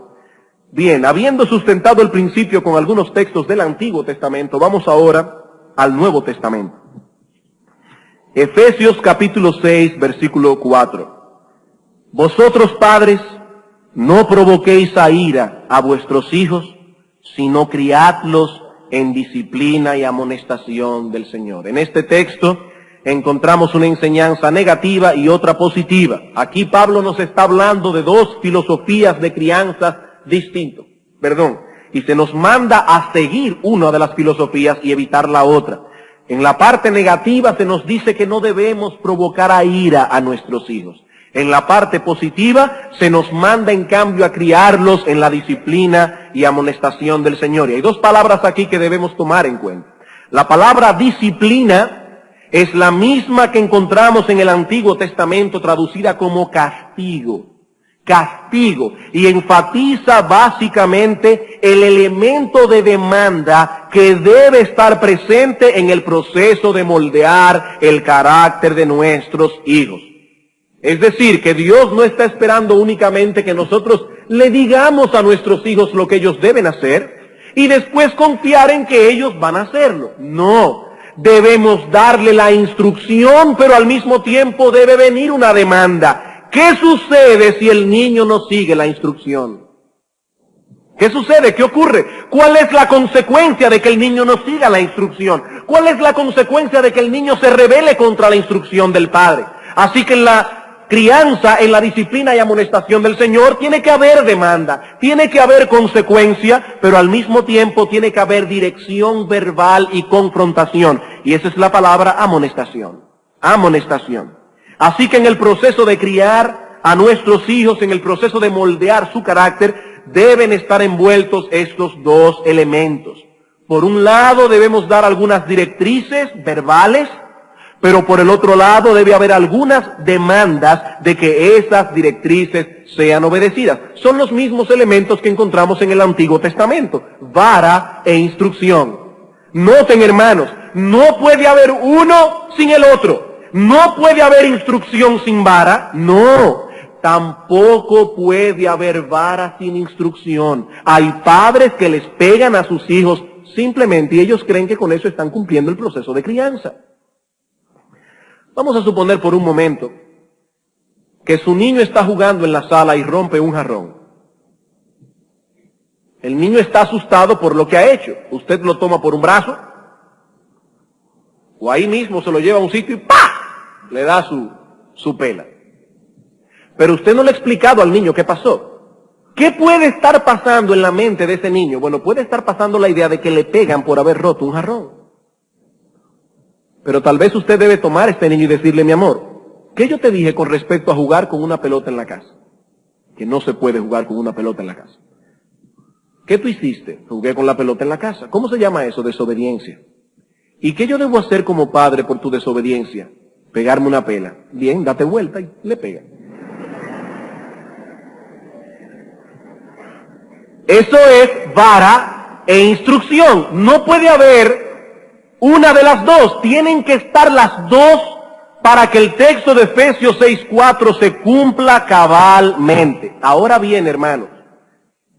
Bien, habiendo sustentado el principio con algunos textos del Antiguo Testamento, vamos ahora al Nuevo Testamento. Efesios capítulo 6, versículo 4. Vosotros, padres, no provoquéis a ira a vuestros hijos, sino criadlos en disciplina y amonestación del Señor. En este texto encontramos una enseñanza negativa y otra positiva. Aquí Pablo nos está hablando de dos filosofías de crianza distintos, y se nos manda a seguir una de las filosofías y evitar la otra. En la parte negativa se nos dice que no debemos provocar a ira a nuestros hijos. En la parte positiva se nos manda en cambio a criarlos en la disciplina y amonestación del Señor. Y hay dos palabras aquí que debemos tomar en cuenta. La palabra disciplina es la misma que encontramos en el Antiguo Testamento traducida como castigo. Castigo, y enfatiza básicamente el elemento de demanda que debe estar presente en el proceso de moldear el carácter de nuestros hijos. Es decir, que Dios no está esperando únicamente que nosotros le digamos a nuestros hijos lo que ellos deben hacer y después confiar en que ellos van a hacerlo. No, debemos darle la instrucción, pero al mismo tiempo debe venir una demanda. ¿Qué sucede si el niño no sigue la instrucción? ¿Qué sucede? ¿Qué ocurre? ¿Cuál es la consecuencia de que el niño no siga la instrucción? ¿Cuál es la consecuencia de que el niño se rebele contra la instrucción del padre? Así que en la crianza, en la disciplina y amonestación del Señor, tiene que haber demanda, tiene que haber consecuencia, pero al mismo tiempo tiene que haber dirección verbal y confrontación. Y esa es la palabra amonestación. Amonestación. Así que en el proceso de criar a nuestros hijos, en el proceso de moldear su carácter, deben estar envueltos estos dos elementos. Por un lado debemos dar algunas directrices verbales, pero por el otro lado debe haber algunas demandas de que esas directrices sean obedecidas. Son los mismos elementos que encontramos en el Antiguo Testamento: vara e instrucción. Noten, hermanos, no puede haber uno sin el otro. No puede haber instrucción sin vara, no. Tampoco puede haber vara sin instrucción. Hay padres que les pegan a sus hijos simplemente y ellos creen que con eso están cumpliendo el proceso de crianza. Vamos a suponer por un momento que su niño está jugando en la sala y rompe un jarrón. El niño está asustado por lo que ha hecho. Usted lo toma por un brazo, o ahí mismo se lo lleva a un sitio y ¡pah!, le da su pela. Pero usted no le ha explicado al niño qué pasó. ¿Qué puede estar pasando en la mente de ese niño? Bueno, puede estar pasando la idea de que le pegan por haber roto un jarrón. Pero tal vez usted debe tomar a este niño y decirle: mi amor, ¿qué yo te dije con respecto a jugar con una pelota en la casa? Que no se puede jugar con una pelota en la casa. ¿Qué tú hiciste? Jugué con la pelota en la casa. ¿Cómo se llama eso? Desobediencia. ¿Y qué yo debo hacer como padre por tu desobediencia? Pegarme una pela. Bien, date vuelta y le pega. Eso es vara e instrucción. No puede haber una de las dos. Tienen que estar las dos para que el texto de Efesios 6:4 se cumpla cabalmente. Ahora bien, hermanos,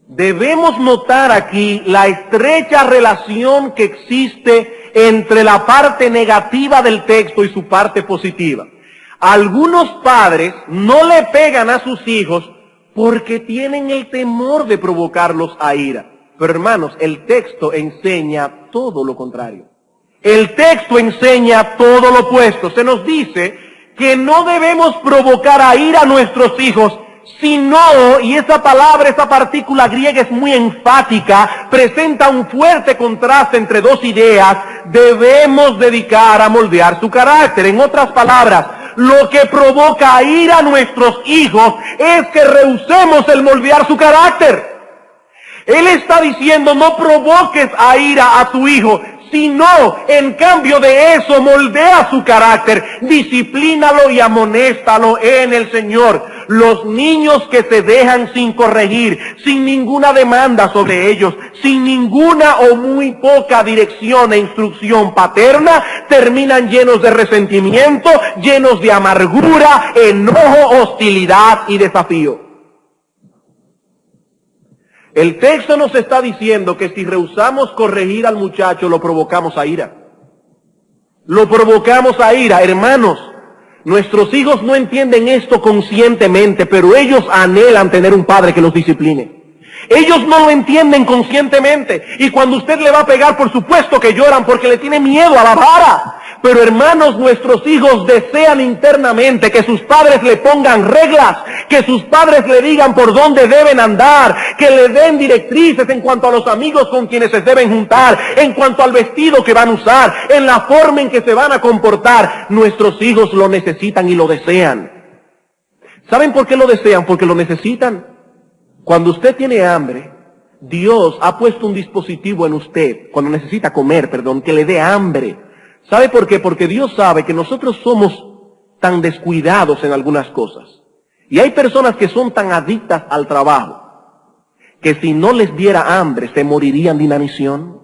debemos notar aquí la estrecha relación que existe entre la parte negativa del texto y su parte positiva. Algunos padres no le pegan a sus hijos porque tienen el temor de provocarlos a ira. Pero hermanos, el texto enseña todo lo contrario. El texto enseña todo lo opuesto. Se nos dice que no debemos provocar a ira a nuestros hijos, sino, y esa palabra, esa partícula griega es muy enfática, presenta un fuerte contraste entre dos ideas, debemos dedicar a moldear su carácter. En otras palabras, lo que provoca a ira a nuestros hijos es que rehusemos el moldear su carácter. Él está diciendo, no provoques a ira a tu hijo, sino, en cambio de eso, moldea su carácter, disciplínalo y amonéstalo en el Señor. Los niños que se dejan sin corregir, sin ninguna demanda sobre ellos, sin ninguna o muy poca dirección e instrucción paterna, terminan llenos de resentimiento, llenos de amargura, enojo, hostilidad y desafío. El texto nos está diciendo que si rehusamos corregir al muchacho, lo provocamos a ira. Lo provocamos a ira. Hermanos, nuestros hijos no entienden esto conscientemente, pero ellos anhelan tener un padre que los discipline. Ellos no lo entienden conscientemente. Y cuando usted le va a pegar, por supuesto que lloran porque le tiene miedo a la vara. Pero hermanos, nuestros hijos desean internamente que sus padres le pongan reglas, que sus padres le digan por dónde deben andar, que le den directrices en cuanto a los amigos con quienes se deben juntar, en cuanto al vestido que van a usar, en la forma en que se van a comportar. Nuestros hijos lo necesitan y lo desean. ¿Saben por qué lo desean? Porque lo necesitan. Cuando usted tiene hambre, Dios ha puesto un dispositivo en usted, cuando necesita comer, que le dé hambre. ¿Sabe por qué? Porque Dios sabe que nosotros somos tan descuidados en algunas cosas. Y hay personas que son tan adictas al trabajo, que si no les diera hambre, se morirían de inanición.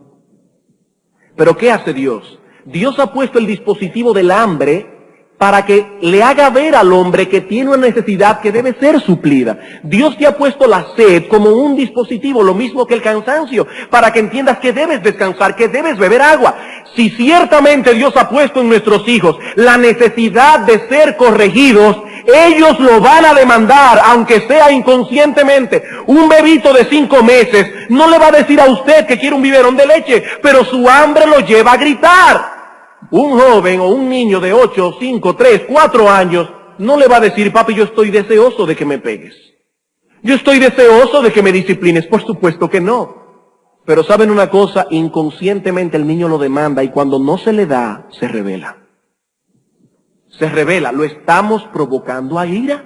Pero ¿qué hace Dios? Dios ha puesto el dispositivo del hambre para que le haga ver al hombre que tiene una necesidad que debe ser suplida. Dios te ha puesto la sed como un dispositivo, lo mismo que el cansancio, para que entiendas que debes descansar, que debes beber agua. Si ciertamente Dios ha puesto en nuestros hijos la necesidad de ser corregidos, ellos lo van a demandar, aunque sea inconscientemente. Un bebito de 5 meses no le va a decir a usted que quiere un biberón de leche, pero su hambre lo lleva a gritar. Un joven o un niño de 8, 5, 3, 4 años no le va a decir, papi, yo estoy deseoso de que me pegues. Yo estoy deseoso de que me disciplines. Por supuesto que no. Pero ¿saben una cosa? Inconscientemente el niño lo demanda y cuando no se le da, se rebela. Se rebela. ¿Lo estamos provocando a ira?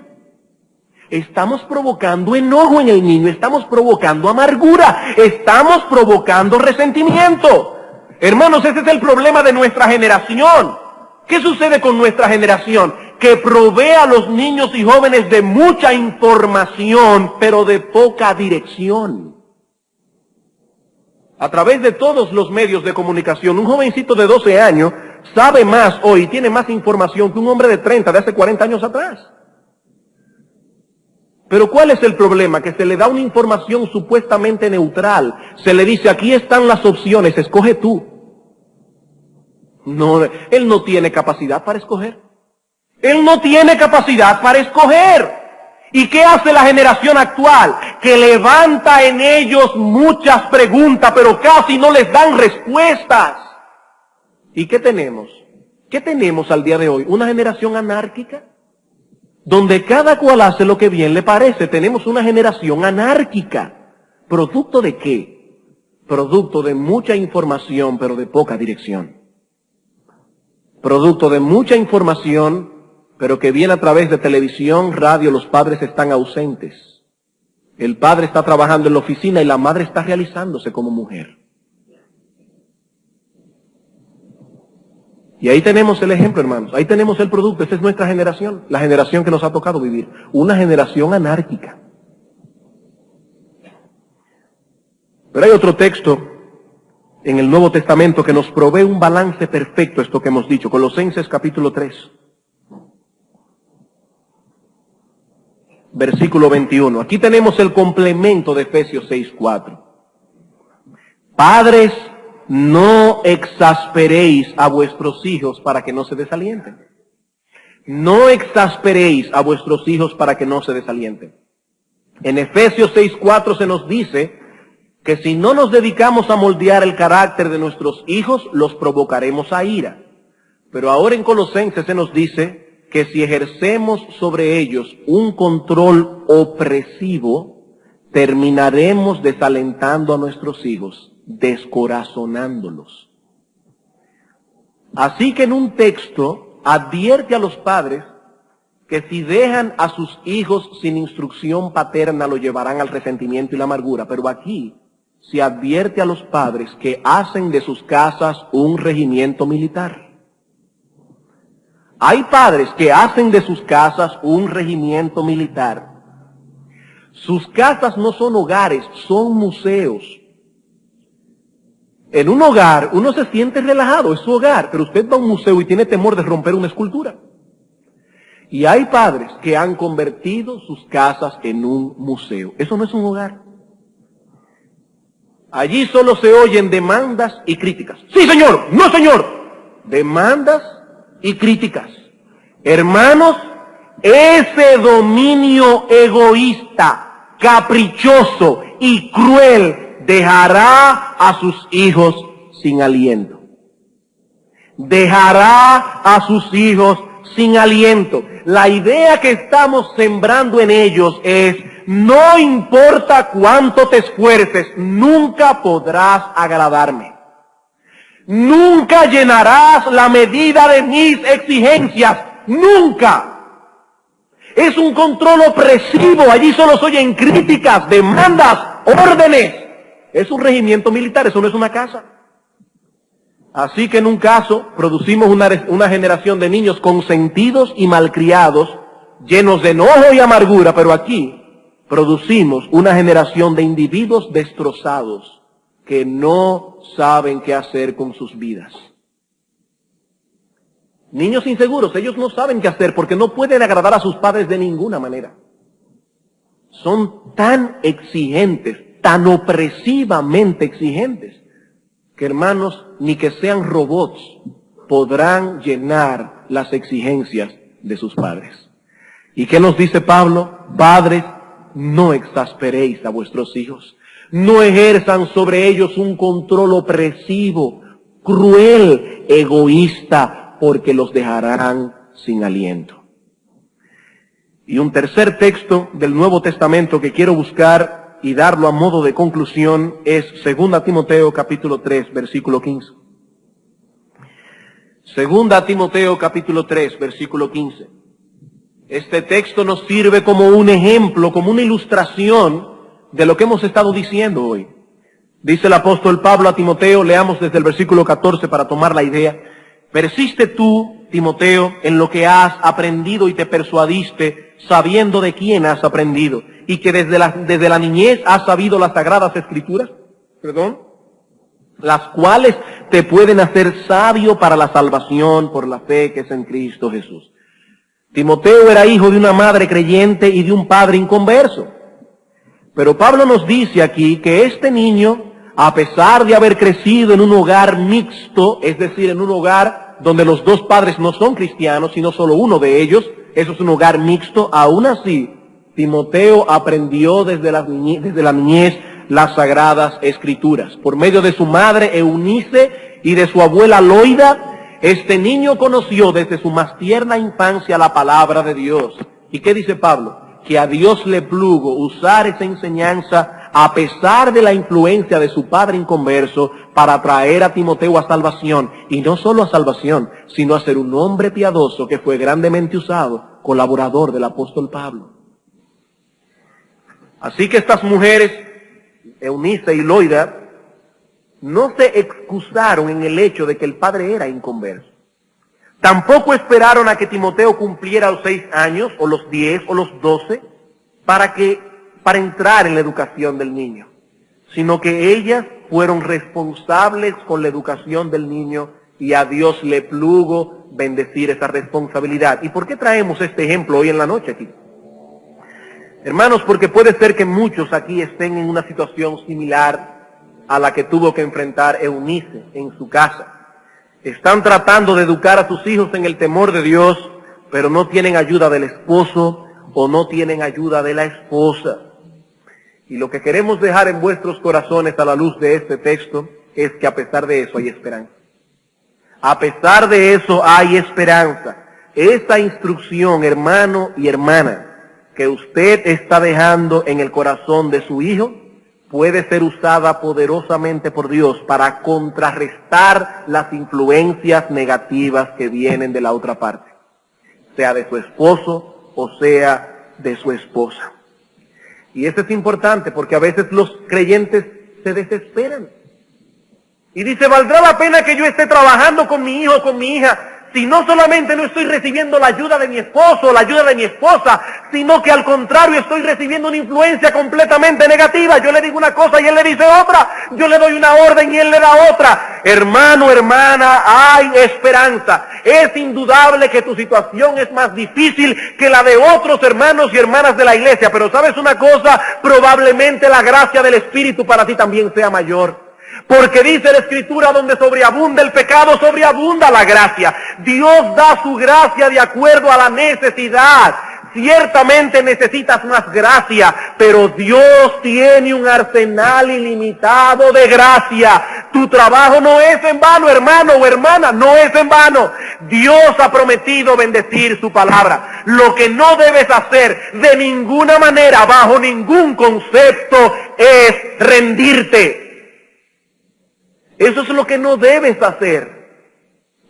Estamos provocando enojo en el niño. Estamos provocando amargura. Estamos provocando resentimiento. Hermanos, ese es el problema de nuestra generación. ¿Qué sucede con nuestra generación? Que provee a los niños y jóvenes de mucha información, pero de poca dirección. A través de todos los medios de comunicación, un jovencito de 12 años sabe más hoy, tiene más información que un hombre de 30, de hace 40 años atrás. Pero ¿cuál es el problema? Que se le da una información supuestamente neutral. Se le dice, aquí están las opciones, escoge tú. No, él no tiene capacidad para escoger. Él no tiene capacidad para escoger. ¿Y qué hace la generación actual? Que levanta en ellos muchas preguntas, pero casi no les dan respuestas. ¿Y qué tenemos? ¿Qué tenemos al día de hoy? ¿Una generación anárquica? Donde cada cual hace lo que bien le parece. Tenemos una generación anárquica. ¿Producto de qué? Producto de mucha información, pero de poca dirección. Producto de mucha información, pero que viene a través de televisión, radio, los padres están ausentes. El padre está trabajando en la oficina y la madre está realizándose como mujer. Y ahí tenemos el ejemplo, hermanos. Ahí tenemos el producto. Esa es nuestra generación. La generación que nos ha tocado vivir. Una generación anárquica. Pero hay otro texto en el Nuevo Testamento que nos provee un balance perfecto, esto que hemos dicho, Colosenses capítulo 3, versículo 21. Aquí tenemos el complemento de Efesios 6:4. Padres, no exasperéis a vuestros hijos para que no se desalienten. No exasperéis a vuestros hijos para que no se desalienten. En Efesios 6:4 se nos dice que si no nos dedicamos a moldear el carácter de nuestros hijos, los provocaremos a ira. Pero ahora en Colosenses se nos dice que si ejercemos sobre ellos un control opresivo, terminaremos desalentando a nuestros hijos, descorazonándolos. Así que en un texto advierte a los padres que si dejan a sus hijos sin instrucción paterna, lo llevarán al resentimiento y la amargura. Pero aquí se advierte a los padres que hacen de sus casas un regimiento militar. Hay padres que hacen de sus casas un regimiento militar. Sus casas no son hogares, son museos. En un hogar uno se siente relajado, es su hogar, pero usted va a un museo y tiene temor de romper una escultura. Y hay padres que han convertido sus casas en un museo. Eso no es un hogar. Allí solo se oyen demandas y críticas. Sí, señor, no, señor. Demandas y críticas. Hermanos, ese dominio egoísta, caprichoso y cruel dejará a sus hijos sin aliento. Dejará a sus hijos sin aliento. La idea que estamos sembrando en ellos es: no importa cuánto te esfuerces, nunca podrás agradarme. Nunca llenarás la medida de mis exigencias. Nunca. Es un control opresivo. Allí solo se oyen críticas, demandas, órdenes. Es un regimiento militar, eso no es una casa. Así que en un caso producimos una generación de niños consentidos y malcriados, llenos de enojo y amargura, pero aquí producimos una generación de individuos destrozados que no saben qué hacer con sus vidas. Niños inseguros, ellos no saben qué hacer porque no pueden agradar a sus padres de ninguna manera. Son tan exigentes, tan opresivamente exigentes, que hermanos, ni que sean robots, podrán llenar las exigencias de sus padres. ¿Y qué nos dice Pablo? Padres, no exasperéis a vuestros hijos. No ejerzan sobre ellos un control opresivo, cruel, egoísta, porque los dejarán sin aliento. Y un tercer texto del Nuevo Testamento que quiero buscar y darlo a modo de conclusión es 2 Timoteo capítulo 3, versículo 15. 2 Timoteo capítulo 3, versículo 15. Este texto nos sirve como un ejemplo, como una ilustración de lo que hemos estado diciendo hoy. Dice el apóstol Pablo a Timoteo, leamos desde el versículo 14 para tomar la idea. Persiste tú, Timoteo, en lo que has aprendido y te persuadiste, sabiendo de quién has aprendido, y que desde la niñez has sabido las sagradas escrituras, las cuales te pueden hacer sabio para la salvación por la fe que es en Cristo Jesús. Timoteo era hijo de una madre creyente y de un padre inconverso. Pero Pablo nos dice aquí que este niño, a pesar de haber crecido en un hogar mixto, es decir, en un hogar donde los dos padres no son cristianos, sino solo uno de ellos, eso es un hogar mixto, aún así, Timoteo aprendió desde la niñez las sagradas escrituras. Por medio de su madre Eunice y de su abuela Loida, este niño conoció desde su más tierna infancia la palabra de Dios. ¿Y qué dice Pablo? Que a Dios le plugo usar esa enseñanza a pesar de la influencia de su padre inconverso para traer a Timoteo a salvación. Y no solo a salvación, sino a ser un hombre piadoso que fue grandemente usado, colaborador del apóstol Pablo. Así que estas mujeres, Eunice y Loida, no se excusaron en el hecho de que el padre era inconverso. Tampoco esperaron a que Timoteo cumpliera los 6 años, o los 10, o los 12, para entrar en la educación del niño. sino que ellas fueron responsables con la educación del niño y a Dios le plugo bendecir esa responsabilidad. ¿Y por qué traemos este ejemplo hoy en la noche aquí? Hermanos, porque puede ser que muchos aquí estén en una situación similar a la que tuvo que enfrentar Eunice en su casa. Están tratando de educar a sus hijos en el temor de Dios, pero no tienen ayuda del esposo o no tienen ayuda de la esposa. Y lo que queremos dejar en vuestros corazones a la luz de este texto es que a pesar de eso hay esperanza. A pesar de eso hay esperanza. Esta instrucción, hermano y hermana, que usted está dejando en el corazón de su hijo, puede ser usada poderosamente por Dios para contrarrestar las influencias negativas que vienen de la otra parte, sea de su esposo o sea de su esposa. Y eso es importante porque a veces los creyentes se desesperan. Y dice, ¿valdrá la pena que yo esté trabajando con mi hijo o con mi hija si no solamente no estoy recibiendo la ayuda de mi esposo o la ayuda de mi esposa, sino que al contrario estoy recibiendo una influencia completamente negativa? Yo le digo una cosa y él le dice otra, yo le doy una orden y él le da otra. Hermano, hermana, hay esperanza. Es indudable que tu situación es más difícil que la de otros hermanos y hermanas de la iglesia, pero ¿sabes una cosa? Probablemente la gracia del Espíritu para ti también sea mayor. Porque dice la Escritura, donde sobreabunda el pecado, sobreabunda la gracia. Dios da su gracia de acuerdo a la necesidad. Ciertamente necesitas más gracia, pero Dios tiene un arsenal ilimitado de gracia. Tu trabajo no es en vano, hermano o hermana, no es en vano. Dios ha prometido bendecir su palabra. Lo que no debes hacer de ninguna manera, bajo ningún concepto, es rendirte. Eso es lo que no debes hacer.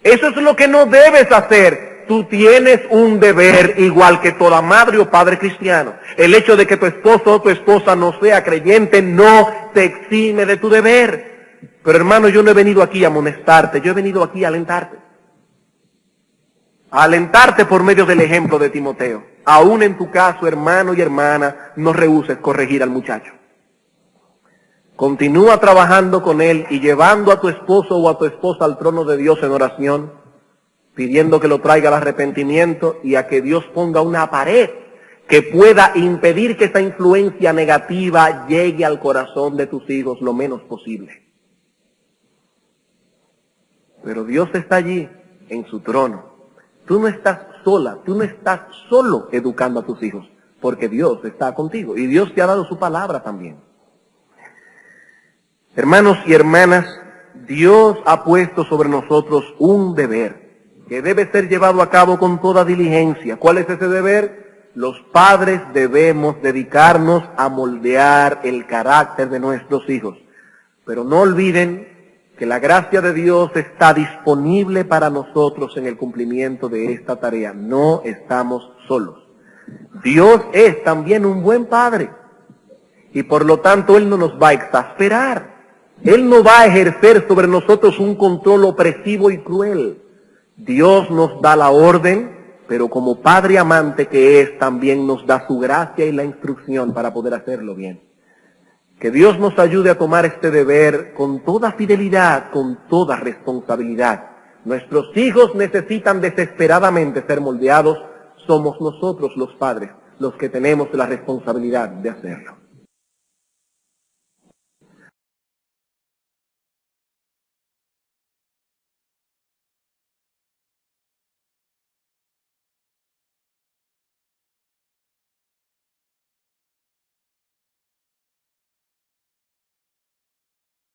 Eso es lo que no debes hacer. Tú tienes un deber igual que toda madre o padre cristiano. El hecho de que tu esposo o tu esposa no sea creyente no te exime de tu deber. Pero hermano, yo no he venido aquí a amonestarte, yo he venido aquí a alentarte. A alentarte por medio del ejemplo de Timoteo. Aún en tu caso, hermano y hermana, no rehúses corregir al muchacho. Continúa trabajando con él y llevando a tu esposo o a tu esposa al trono de Dios en oración, pidiendo que lo traiga al arrepentimiento y a que Dios ponga una pared que pueda impedir que esa influencia negativa llegue al corazón de tus hijos lo menos posible. Pero Dios está allí en su trono. Tú no estás sola, tú no estás solo educando a tus hijos, porque Dios está contigo y Dios te ha dado su palabra también. Hermanos y hermanas, Dios ha puesto sobre nosotros un deber que debe ser llevado a cabo con toda diligencia. ¿Cuál es ese deber? Los padres debemos dedicarnos a moldear el carácter de nuestros hijos. Pero no olviden que la gracia de Dios está disponible para nosotros en el cumplimiento de esta tarea. No estamos solos. Dios es también un buen padre y por lo tanto Él no nos va a exasperar. Él no va a ejercer sobre nosotros un control opresivo y cruel. Dios nos da la orden, pero como Padre amante que es, también nos da su gracia y la instrucción para poder hacerlo bien. Que Dios nos ayude a tomar este deber con toda fidelidad, con toda responsabilidad. Nuestros hijos necesitan desesperadamente ser moldeados. Somos nosotros los padres los que tenemos la responsabilidad de hacerlo.